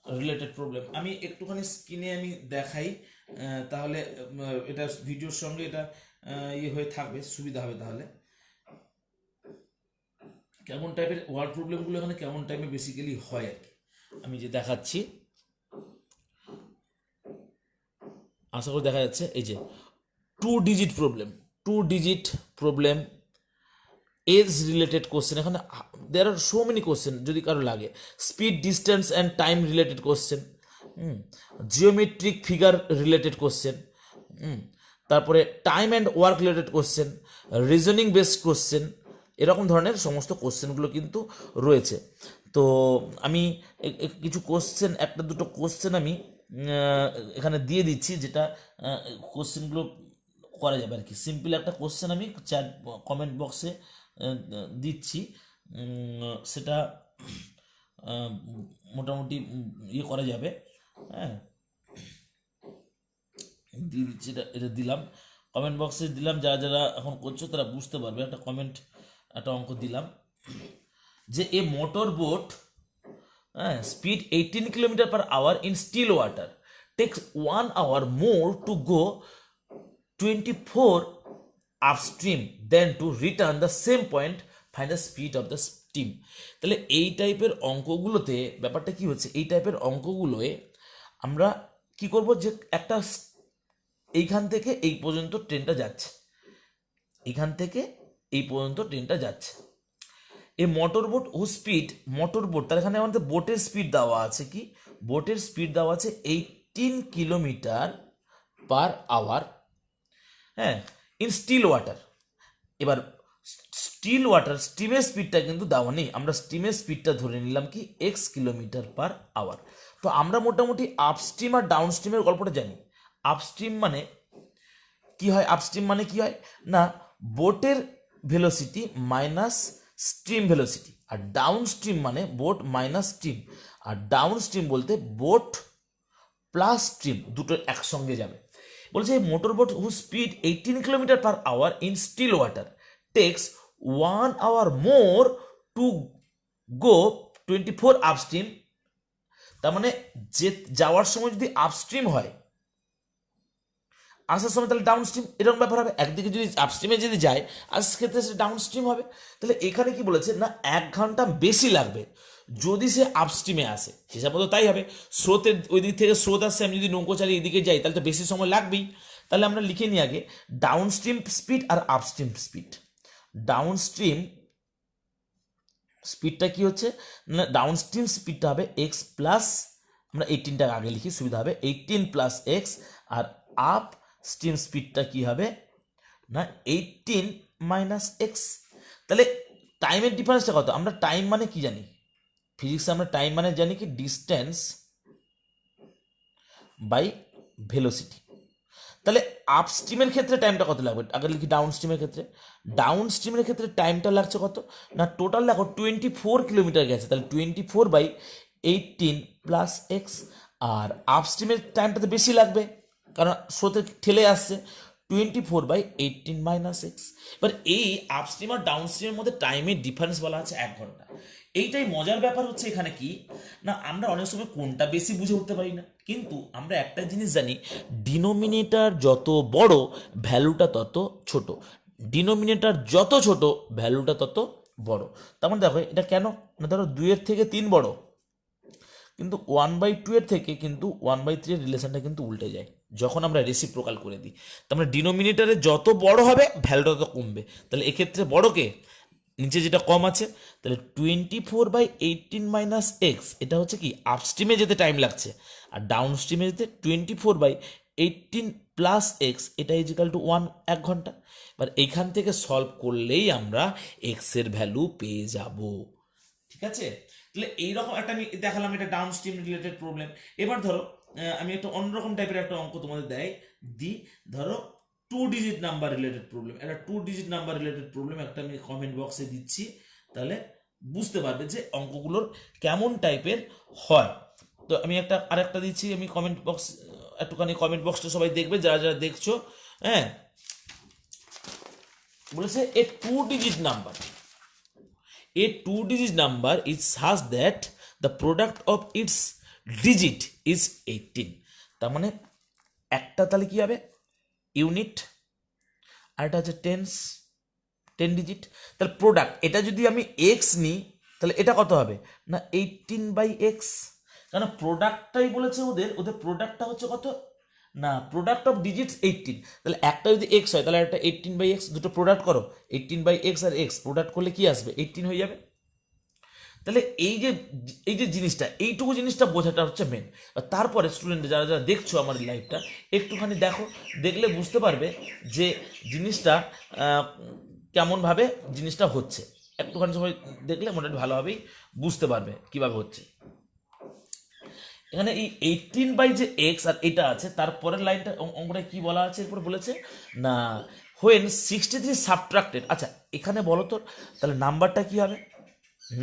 রিলেটেড প্রবলেম। আমি একটুখানি স্ক্রিনে আমি দেখাই, তাহলে এটা ভিডিওর সঙ্গে এটা ইয়ে হয়ে থাকবে, সুবিধা হবে। তাহলে কেমন টাইপের ওয়ার্ড প্রবলেমগুলো এখানে কেমন টাইপের বেসিক্যালি হয় আর কি, আমি যে দেখাচ্ছি, আশা করি দেখা যাচ্ছে। এই যে 2 digit problem, 2 digit problem, age related question, এখানে there are so many question যদি কারো লাগে, speed distance and time related question, geometric figure related question, তারপরে time and work related question, reasoning based question, এরকম ধরনের সমস্ত কোশ্চেনগুলো কিন্তু রয়েছে। তো আমি কিছু কোশ্চেন, একটা দুটো কোশ্চেন আমি এখানে দিয়ে দিচ্ছি, যেটা কোশ্চেনগুলো করা যাবে আর কি। সিম্পল একটা কোশ্চেন আমি চ্যাট কমেন্ট বক্সে দিচ্ছি, সেটা মোটামুটি ইয়ে করা যাবে। হ্যাঁ, দিয়ে দিচ্ছি, এটা দিলাম কমেন্ট বক্সে দিলাম, যারা যারা এখন করছো তারা বুঝতে পারবে। একটা কমেন্ট, একটা অঙ্ক দিলাম যে এ মোটর বোট, হ্যাঁ, speed 18 kilometre per hour in still water takes 1 hour more to go 24 upstream then to return the same point, find the speed of the steam. তাহলে এই টাইপের অঙ্কগুলোতে ব্যাপারটা কি হচ্ছে, এই টাইপের অঙ্কগুলোয় আমরা কি করব, যে একটা এইখান থেকে এই পর্যন্ত ট্রেনটা যাচ্ছে, এইখান থেকে এই পর্যন্ত ট্রেনটা যাচ্ছে, এই মোটর বোট ও স্পিড, মোটর বোট, তার এখানে আমাদের বোটের স্পিড দেওয়া আছে, কি বোটের স্পিড দেওয়া আছে 18 কিলোমিটার পার আওয়ার, হ্যাঁ, ইন স্টিল ওয়াটার। এবার স্টিল ওয়াটার, স্টিমের স্পিডটা কিন্তু দেওয়া নেই, আমরা স্টিমের স্পিডটা ধরে নিলাম কি এক্স কিলোমিটার পার আওয়ার। তো আমরা মোটামুটি আপস্ট্রিম আর ডাউন স্ট্রিমের গল্পটা জানি। আপস্ট্রিম মানে কি হয়, আপস্ট্রিম মানে কি হয় না, বোটের ভেলোসিটি মাইনাস স্ট্রিম ভেলোসিটি, আর ডাউন স্ট্রিম মানে বোট মাইনাস স্ট্রিম, আর ডাউন স্ট্রিম বলতে বোট প্লাস স্ট্রিম দুটো একসঙ্গে যাবে। বলছে motor boat who speed 18 kilometre per hour in still water takes 1 hour more to go 24 upstream. তার মানে যে যাওয়ার সময় যদি আপস্ট্রিম হয়, আসার সময় তাহলে ডাউন স্ট্রিম, এরকম ব্যাপার হবে। একদিকে যদি আপস্ট্রিমে যদি যায়, আসার ক্ষেত্রে সে ডাউন স্ট্রিম হবে। তাহলে এখানে কি বলেছে না, 1 ঘন্টা বেশি লাগবে যদি সে আপস্ট্রিমে আসে, হিসাব মতো তাই হবে। স্রোতের ওই দিক থেকে স্রোত আসছে, আমি যদি নৌকো চালিয়ে এদিকে যাই তাহলে তো বেশি সময় লাগবেই। তাহলে আমরা লিখে নিই আগে ডাউন স্ট্রিম স্পিড আর আপস্ট্রিম স্পিড। ডাউন স্ট্রিম স্পিডটা কি হচ্ছে না, ডাউন স্ট্রিম স্পিডটা হবে এক্স প্লাস, আমরা 18টাকে আগে লিখি সুবিধা হবে, 18 প্লাস এক্স, আর আপ স্ট্রিম স্পিডটা কি হবে না 18 মাইনাস এক্স। তাহলে টাইমের ডিফারেন্সটা কত, আমরা টাইম মানে কি জানি, ফিজিক্সে আমরা টাইম মানে জানি কি ডিস্টেন্স বাই ভেলোসিটি। তাহলে আপস্ট্রিমের ক্ষেত্রে টাইমটা কত লাগবে, আগে লিখি ডাউন স্ট্রিমের ক্ষেত্রে। ডাউন স্ট্রিমের ক্ষেত্রে টাইমটা লাগছে কত না, টোটাল দেখো 24 কিলোমিটার গেছে, তাহলে 24/18 প্লাস এক্স। আর আপস্ট্রিমের টাইমটা তো বেশি লাগবে, কারণ স্রোতে ঠেলে আসছে, 24/18 মাইনাস এক্স। এবার এই আপস্ট্রিম আর ডাউন স্ট্রিমের মধ্যে টাইমের ডিফারেন্স বলা আছে 1 ঘন্টা। এইটাই মজার ব্যাপার হচ্ছে এখানে কি না, আমরা অনেক সময় কোনটা বেশি বুঝে উঠতে পারি না, কিন্তু আমরা একটা জিনিস জানি, ডিনোমিনেটর যত বড় ভ্যালুটা তত ছোট, ডিনোমিনেটর যত ছোট ভ্যালুটা তত বড়। তার মানে দেখো এটা কেন না, ধরো 2-এর থেকে 3 বড়, কিন্তু 1/2 এর থেকে কিন্তু 1/3 এর রিলেশনটা কিন্তু উল্টে যায় যখন আমরা রেসিপ্রোকাল করে দিই। তার মানে ডিনোমিনেটরে যত বড় হবে ভ্যালুটা তত কমবে। তাহলে এক্ষেত্রে বড়কে, নিচে যেটা কম আছে, তাহলে 24/18 মাইনাস এক্স, এটা হচ্ছে কি আপস্ট্রিমে যেতে টাইম লাগছে, আর ডাউন স্ট্রিমে যেতে 24/18 প্লাস এক্স, এটা ইজিক্যাল টু 1 ঘন্টা। এবার এইখান থেকে সলভ করলেই আমরা এক্স এর ভ্যালু পেয়ে যাব। ঠিক আছে, তাহলে এইরকম একটা আমি দেখালাম, এটা ডাউন স্ট্রিম রিলেটেড প্রবলেম। এবার ধরো আমি একটা অন্যরকম টাইপের একটা অঙ্ক তোমাদের দিই, ধরো 2 ডিজিট নাম্বার রিলেটেড প্রবলেম, একটা 2 ডিজিট নাম্বার রিলেটেড প্রবলেম একটা আমি কমেন্ট বক্সে দিচ্ছি, তাহলে বুঝতে পারবে যে অঙ্কগুলোর কেমন টাইপের হয়। তো আমি আরেকটা দিচ্ছি, আমি কমেন্ট বক্স, একটুখানি কমেন্ট বক্সটা সবাই দেখবে যারা যারা দেখছো। হ্যাঁ, বলেছে এ 2 digit number, a 2 digit number is such that the product of its digit is 18। তার মানে একটা তাহলে কি হবে ইউনিট, আর এটা হচ্ছে 10 ডিজিট। তাহলে প্রোডাক্ট, এটা যদি আমি এক্স নিই তাহলে এটা কত হবে না 18/x, কারণ প্রোডাক্টটাই বলেছে ওদের প্রোডাক্টটা হচ্ছে কত না, প্রোডাক্ট অফ ডিজিটস 18, তাহলে একটা যদি এক্স হয় তাহলে একটা 18/x, দুটো প্রোডাক্ট করো, 18/x আর এক্স প্রোডাক্ট করলে কি আসবে, 18 হয়ে যাবে। তাহলে এই যে জিনিসটা, এইটুকু জিনিসটা বোঝাটা হচ্ছে মেন। তারপরে স্টুডেন্ট যারা যারা দেখছো আমার লাইভটা, একটুখানি দেখো, দেখলে বুঝতে পারবে যে জিনিসটা কেমনভাবে জিনিসটা হচ্ছে। একটুখানি সবাই দেখলে মোটামুটি ভালোভাবেই বুঝতে পারবে কিভাবে হচ্ছে। এখানে এই 18 যে এক্স আর এটা আছে, তারপরের লাইনটা অঙ্কটা কি বলা আছে, এরপর বলেছে না হোয়েন 63 সাবট্রাক্টেড। আচ্ছা এখানে বলো তো তাহলে নাম্বারটা কি হবে,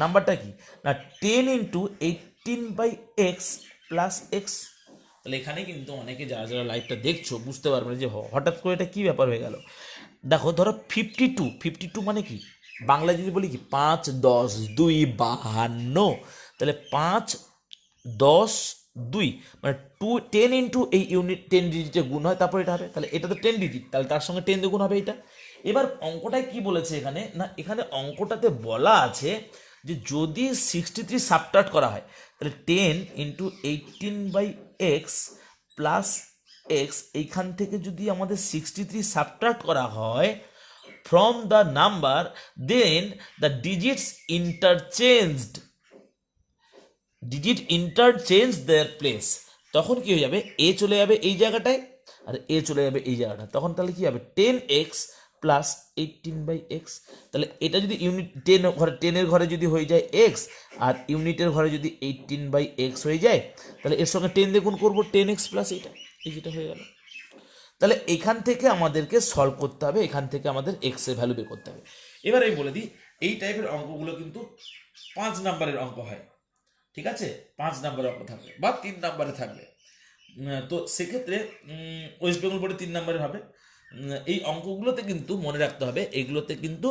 নাম্বারটা কি না 10 ইন্টু 18/x প্লাস এক্স। তাহলে এখানে কিন্তু অনেকে যারা যারা লাইভটা দেখছো বুঝতে পারবে না যে হঠাৎ করে এটা কী ব্যাপার হয়ে গেল। দেখো ধরো 52 মানে কি, বাংলায় যদি বলি কি 5 10 2 52, তাহলে 5 10 2 মানে 10 ইন্টু এই ইউনিট 10 ডিজিটে গুণ হয়, তারপর এটা হবে, তাহলে এটা তো 10 ডিজিট, তাহলে তার সঙ্গে 10 দিয়ে গুণ হবে এটা। এবার অঙ্কটায় কি বলেছে এখানে না, এখানে অঙ্কটাতে বলা আছে যে যদি 63 সাবট্রাক্ট করা হয় তাহলে 10 ইন্টু 18/x প্লাস এক্স, এইখান থেকে যদি আমাদের 63 সাবট্রাক্ট করা হয় from the number, then the digits interchange their place, তখন কি হয়ে যাবে, এ চলে যাবে এই জায়গাটায় আর এ চলে যাবে এই জায়গাটা, তখন তাহলে কি হবে 10x প্লাস 18/x। তাহলে এটা যদি ইউনিট 10-এর ঘরে যদি হয়ে যায় x আর ইউনিটের ঘরে যদি 18/x হয়ে যায়, তাহলে এর সঙ্গে 10 দিয়ে গুণ করবো 10x প্লাস এটা, এই যেটা হয়ে গেল। তাহলে এখান থেকে আমাদেরকে সলভ করতে হবে, এখান থেকে আমাদের x এর ভ্যালু বের করতে হবে। এবার আমি বলে দিই এই টাইপের অঙ্কগুলো কিন্তু 5 নাম্বারের অঙ্ক হয়, ঠিক আছে, 5 নাম্বারের অঙ্ক থাকবে বা 3 নাম্বারে থাকবে। তো সেক্ষেত্রে ওয়েস্ট বেঙ্গল বোর্ডে 3 নাম্বারের হবে। এই অঙ্কগুলোতে কিন্তু মনে রাখতে হবে, এগুলোতে কিন্তু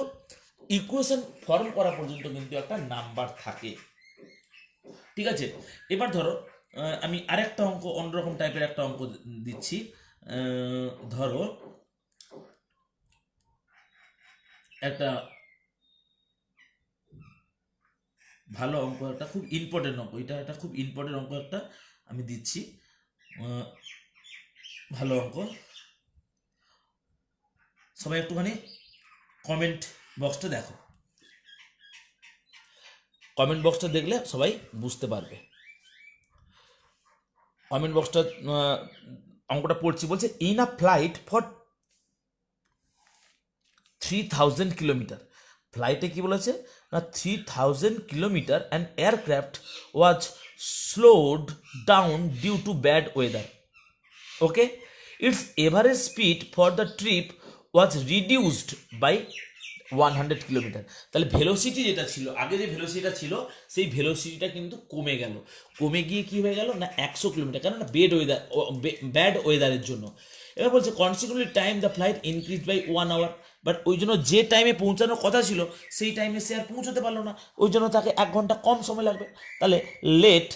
ইকুয়েশন ফর্ম করা পর্যন্ত কিন্তু একটা নাম্বার থাকে, ঠিক আছে। এবার ধরো আমি আরেকটা অঙ্ক, অন্যরকম টাইপের একটা অঙ্ক দিচ্ছি। ধরো একটা ভালো অঙ্ক, একটা খুব ইম্পর্টেন্ট অঙ্ক, এটা একটা খুব ইম্পর্টেন্ট অঙ্ক একটা আমি দিচ্ছি, ভালো অঙ্ক। সবাই একটুখানি কমেন্ট বক্সটা দেখো, কমেন্ট বক্সটা দেখলে সবাই বুঝতে পারবে। কমেন্ট বক্সটা অঙ্কটা পড়ছি, বলছে in a flight for 3000 kilometre, ফ্লাইটে কি বলেছে না 3000 kilometre and aircraft was slowed down due to bad weather, okay, its average speed for the trip was reduced by 100 kilometre. তাহলে ভেলোসিটি যেটা ছিল আগে, যে ভেলোসিটিটা ছিল সেই ভেলোসিটিটা কিন্তু কমে গেল, কমে গিয়ে কি হয়ে গেল না 100 কিলোমিটার, কারণ ব্যাড ওয়েদারের জন্য। এবার বলছে consequently time the flight increase by 1 hour, but ওই জন্য যে টাইমে পৌঁছানোর কথা ছিল সেই টাইমে সে আর পৌঁছতে পারলো না, ওই জন্য তাকে 1 ঘন্টা কম সময় লাগবে। তাহলে লেট,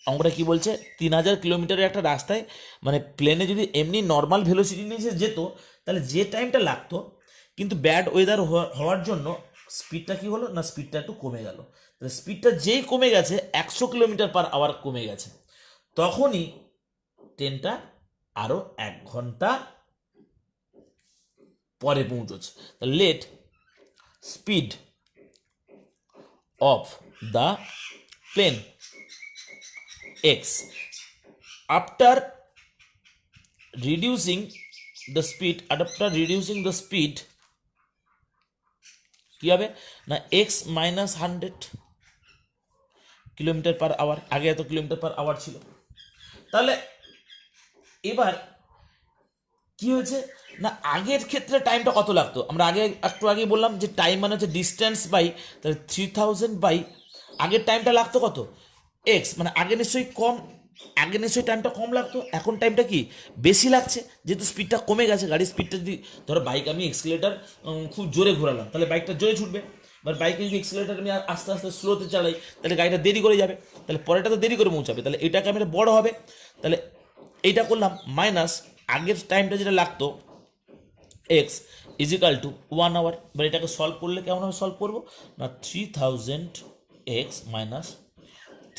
অঙ্কটা কি বলছে 3000 কিলোমিটারের একটা রাস্তায়, মানে প্লেনে যদি এমনি নর্মাল ভেলোসিটি নিয়ে যেত তাহলে যে টাইমটা লাগতো, কিন্তু ব্যাড ওয়েদার হওয়ার জন্য স্পিডটা কি হলো না স্পিডটা একটু কমে গেল। তাহলে স্পিডটা যেই কমে গেছে 100 কিলোমিটার পার আওয়ার কমে গেছে, তখনই ট্রেনটা আরো 1 ঘন্টা পরে পৌঁছচ্ছে। Let speed of the plane x after reducing the speed কি হবে না x minus 100 kilometre per hour, আগে এত কিলোমিটার পার আওয়ার ছিল। তাহলে এবার কি হয়েছে না আগের ক্ষেত্রে টাইমটা কত লাগতো, আমরা একটু আগে বললাম যে টাইম মানে হচ্ছে ডিস্টেন্স বাই, তাহলে 3000 বাই আগের টাইমটা লাগতো কত এক্স, মানে আগে নিশ্চয়ই টাইমটা কম লাগতো, এখন টাইমটা কি বেশি লাগছে, যেহেতু স্পিডটা কমে গেছে। গাড়ির স্পিডটা যদি ধরো বাইক আমি এক্সিলারেটার খুব জোরে ঘোরালাম তাহলে বাইকটা জোরে ছুটবে, এবার বাইকে যদি এক্সিলারেটার আমি আস্তে আস্তে স্লোতে চালাই তাহলে গাড়িটা দেরি করে যাবে, তাহলে পরেটা তো দেরি করে পৌঁছাবে, তাহলে এটাকে আমি বড় হবে। তাহলে এইটা করলাম মাইনাস আগের টাইমটা যেটা লাগতো এক্স ইজিক্যাল টু 1 আওয়ার। এবার এটাকে সলভ করলে কেমনভাবে সলভ করবো না 3000 এক্স মাইনাস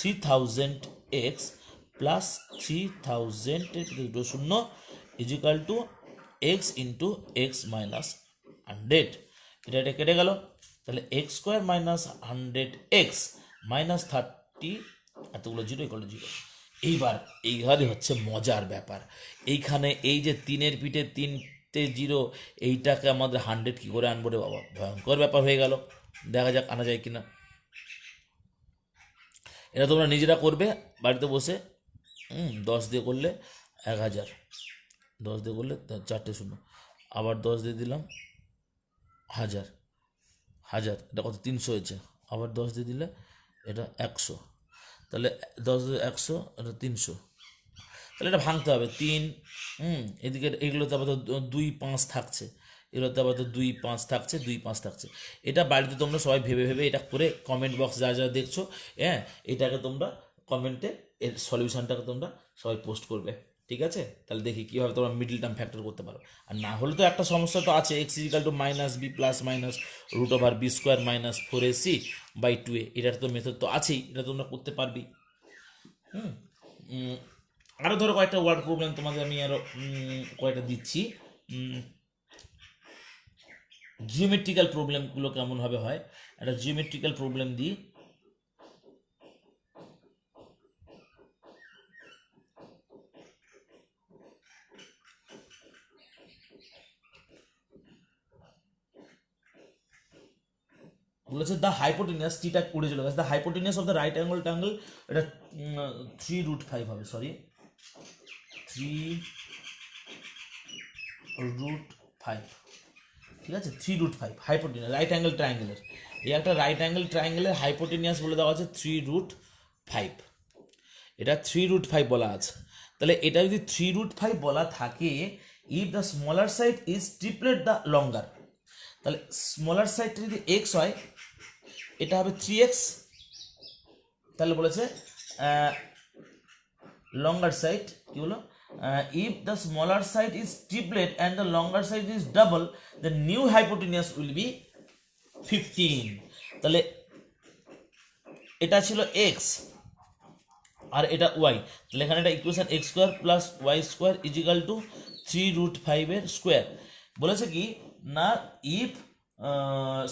3000 এক্স প্লাস 3000 দুটো শূন্য is equal to x into x minus 100। এটা কেটে গেল, তাহলে x square minus 100x minus 30 এতগুলো জিরো ইকুয়াল টু জিরো। এইবারে হচ্ছে মজার ব্যাপার, এইখানে এই যে তিনের পিঠে তিনটে জিরো, এইটাকে আমাদের 100 কী করে আনবো রে বাবা, ভয়ঙ্কর ব্যাপার হয়ে গেল। দেখা যাক আনা যায় কিনা। এটা তোমরা নিজেরা করবে বাড়িতে বসে। 10 দিয়ে করলে 1000, 10 দিয়ে করলে 4টে শূন্য, আবার 10 দিয়ে দিলাম 1000, এটা কত 300 হয়েছে, আবার 10 দিয়ে দিলে এটা 100, তাহলে 10 দিয়ে 100, এটা 300। তাহলে এটা ভাঙতে হবে 3, এদিকে এগুলোতে আবার তো 2 5 থাকছে, এগুলোতে আবার তো 2 5 থাকছে, 2 5 থাকছে। এটা বাড়িতে তোমরা সবাই ভেবে ভেবে এটা করে কমেন্ট বক্স যা যা দেখছো, হ্যাঁ, এটাকে তোমরা কমেন্টে এর সলিউশনটাকে তোমরা সবাই পোস্ট করবে, ঠিক আছে? তাহলে দেখি কীভাবে তোমরা মিডল টার্ম ফ্যাক্টর করতে পারো। আর না হলে তো একটা সমস্যা তো আছে, x is equal to minus B plus minus root over B square minus 4ac by 2a, এটার তো মেথড তো আছেই, এটা তোমরা করতে পারবি। আরও ধরো কয়েকটা ওয়ার্ড প্রবলেম তোমাদের আমি আরও কয়েকটা দিচ্ছি। জিওমেট্রিক্যাল প্রবলেমগুলো কেমনভাবে হয়, একটা জিওমেট্রিক্যাল প্রবলেম দিই। বলেছে দ্য হাইপোটেনিয়াস, টিটা উড়ে চলে গেছে, the hypotenuse of the right angle triangle, এটা 3√5 হবে, সরি 3√5, ঠিক আছে? 3√5 হাইপোটেনিয়াস রাইট অ্যাঙ্গেল ট্রায়াঙ্গেলের, এই একটা রাইট অ্যাঙ্গেল ট্রায়াঙ্গেলের হাইপোটেনিয়াস বলে দেওয়া আছে 3√5, এটা 3√5 বলা আছে। তাহলে এটা যদি 3√5 বলা থাকে, if the smaller side is triplet the লঙ্গার, তাহলে স্মলার সাইডটা যদি এক্স হয়, এটা হবে 3x। তাহলে বলেছে লঙ্গার সাইড কি হলো, if the smaller side is triplet and the longer side is double, the new hypotenuse will be 15। তাহলে এটা ছিল এক্স আর এটা ওয়াই, তাহলে এখানে এটা equation x square plus y square is equal to 3√5 square. বলেছে কি না, ইফ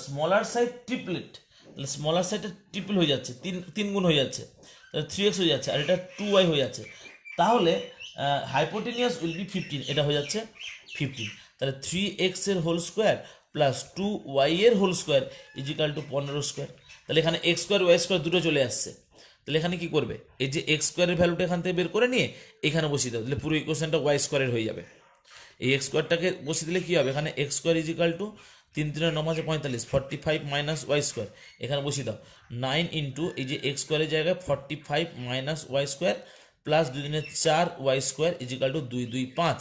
স্মলার সাইড ট্রিপলেট, তাহলে স্মলার সাইডটা ট্রিপল হয়ে যাচ্ছে, তিন গুণ হয়ে যাচ্ছে, তাহলে 3x হয়ে যাচ্ছে, আর এটা 2y হয়ে যাচ্ছে, তাহলে হাইপোটেনিয়াস উইল বি 15, এটা হয়ে যাচ্ছে 15। তাহলে 3x এর হোল স্কোয়ার প্লাস 2y এর whole square is equal to 15 square. তাহলে এখানে এক্স স্কোয়ার ওয়াই স্কোয়ার দুটো চলে আসছে, তাহলে এখানে কি করবে, এই যে এক্স স্কোয়ারের ভ্যালুটা এখান থেকে বের করে নিয়ে এখানে বসিয়ে দেবে, তাহলে পুরো ইকুয়েশনটা ওয়াই স্কোয়ারের হয়ে যাবে। এই এক্স স্কোয়ারটাকে বসিয়ে দিলে কী হবে, এখানে x square is equal to 3 3 9 45, 45 minus y square এখানে বসিয়ে দাও, 9 ইন্টু এই যে এক্স স্কোয়ারের জায়গায় 45 minus y square plus 2 2 4 y square is equal to 2 2 5।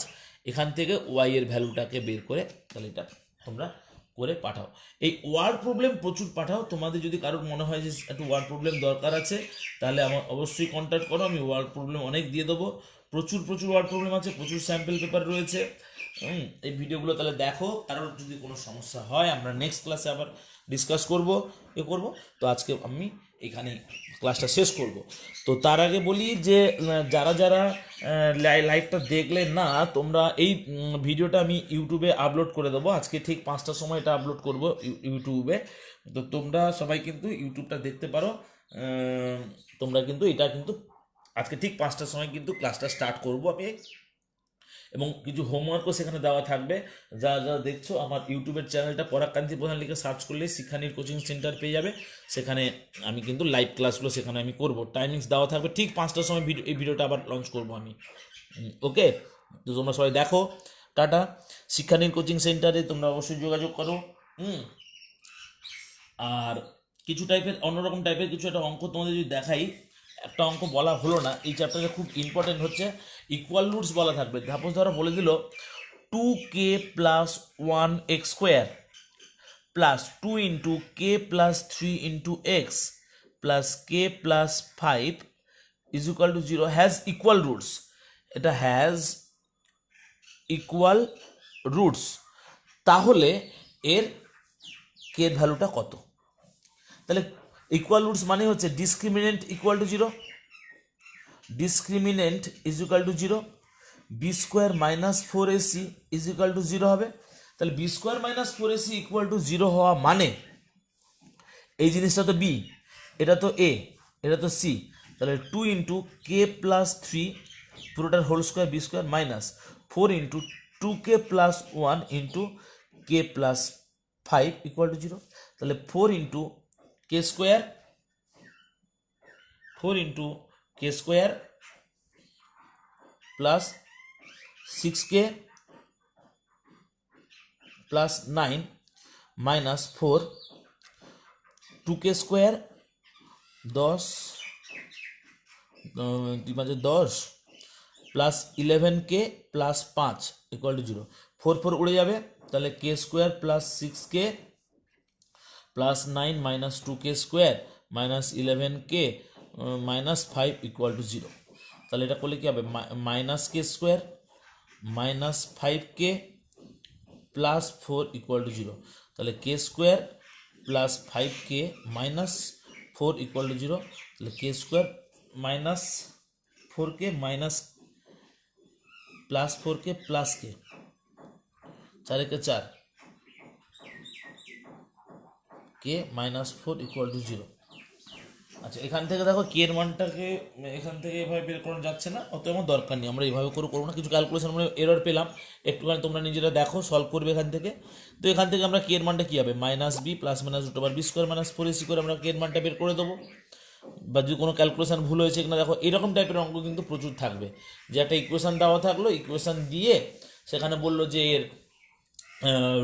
এখান থেকে ওয়াই এর ভ্যালুটাকে বের করে, তাহলে এটা তোমরা করে পাঠাও। এই ওয়ার্ড প্রবলেম প্রচুর পাঠাও, তোমাদের যদি কারোর মনে হয় যে একটু ওয়ার্ড প্রবলেম দরকার আছে, তাহলে আমার অবশ্যই কন্ট্যাক্ট করো, আমি ওয়ার্ড প্রবলেম অনেক দিয়ে দেবো। প্রচুর ওয়ার্ড প্রবলেম আছে, প্রচুর স্যাম্পল পেপার রয়েছে। এই ভিডিওগুলো তাহলে দেখো, কারোর যদি কোনো সমস্যা হয় আমরা নেক্সট ক্লাসে আবার ডিসকাস করবো, তো আজকে আমি এখানে ক্লাসটা শেষ করব। তো তার আগে বলি যে যারা যারা লাইভটা দেখলে না, তোমরা এই ভিডিওটা আমি ইউটিউবে আপলোড করে দেবো, আজকে ঠিক 5টার সময় এটা আপলোড করব ইউটিউবে। তো তোমরা সবাই কিন্তু ইউটিউবটা দেখতে পারো, তোমরা কিন্তু এটা কিন্তু আজকে ঠিক 5টার সময় কিন্তু ক্লাসটা স্টার্ট করব আমি, এবং কিছু হোমওয়ার্কও সেখানে দেওয়া থাকবে। যা যা দেখছো আমার ইউটিউবের চ্যানেলটা পরাগকান্তি প্রধান লিখে সার্চ করলে শিক্ষানীর কোচিং সেন্টার পেয়ে যাবে, সেখানে আমি কিন্তু লাইভ ক্লাসগুলো সেখানে আমি করব, টাইমিংস দেওয়া থাকবে, ঠিক 5টার সময় এই ভিডিওটা আবার লঞ্চ করব আমি। ওকে, তো তোমরা সবাই দেখো, টাটা। শিক্ষানীর কোচিং সেন্টারে তোমরা অবশ্যই যোগাযোগ করো। আর কিছু টাইপের অন্যরকম টাইপের কিছু একটা অঙ্ক তোমাদের যদি দেখাই, একটা অঙ্ক বলা হলো না, এই চ্যাপ্টারে খুব ইম্পর্টেন্ট হচ্ছে ইকুয়াল রুটস বলা থাকবে। সাপোজ ধরো বলে দিল 2k plus 1x square plus 2 into K plus 3 into x plus K plus 5 is equal to 0 has equal roots. এটা হ্যাজ ইকুয়াল রুটস, তাহলে এর কে ভ্যালুটা কত? তাহলে ইকুয়াল রুটস মানে হচ্ছে discriminant equal to 0, discriminant is equal to 0, b square minus 4ac is equal to 0 হবে। তাহলে b square minus 4ac equal to 0 হওয়া মানে এই জিনিসটা তো বি, এটা তো এ, এটা তো সি, তাহলে 2 ইন্টু কে প্লাস 3 পুরোটার whole square B square minus 4 into 2k plus 1 into K plus 5 equal to 0। তাহলে 4 into K square, 4 into K square plus 6k plus 9 minus 4, 2k square 10 10 plus 11k plus 5 equal to 0। 4 4 উড়ে যাবে, তাহলে K square plus 6k plus 9 minus 2k square minus 11k minus 5 equal to 0। তাহলে এটা করলে কি হবে, minus K square minus 5k plus 4 equal to 0। তাহলে K square plus 5k minus 4 equal to 0। তাহলে K square minus 4k minus plus 4k plus k, 4 K 4, K minus 4 equal to 0। আচ্ছা, এখান থেকে দেখো কে এর মানটাকে এখান থেকে এভাবে বের করানো যাচ্ছে না, অত আমার দরকার নেই, আমরা এইভাবে করে করবো না। কিছু ক্যালকুলেশন আমরা এরর পেলাম, একটুখানি তোমরা নিজেরা দেখো, সলভ করবে এখান থেকে। তো এখান থেকে আমরা কে এর মানটা কী হবে, minus B plus minus root over B square minus 4ac করে আমরা কে এর মানটা বের করে দেবো। বা যদি কোনো ক্যালকুলেশন ভুল হয়েছে কিনা দেখো, এরকম টাইপের অঙ্ক কিন্তু প্রচুর থাকবে, যে একটা ইকুয়েশন দেওয়া থাকলো, ইকুয়েশন দিয়ে সেখানে বললো যে এর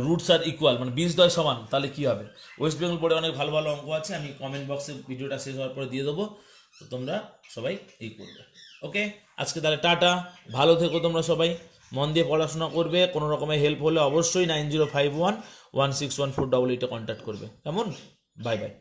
রুটস আর ইকুয়াল, মানে 20 সমান, তাহলে কী হবে। ওয়েস্ট বেঙ্গল বোর্ডে অনেক ভালো ভালো অঙ্ক আছে, আমি কমেন্ট বক্সে ভিডিওটা শেষ হওয়ার পরে দিয়ে দেবো, তো তোমরা সবাই এই করবে। ওকে, আজকে তাহলে টাটা, ভালো থেকো তোমরা সবাই, মন দিয়ে পড়াশোনা করবে। কোনো রকমের হেল্প হলে অবশ্যই 9051161488 কন্ট্যাক্ট করবে। কেমন, বাই বাই।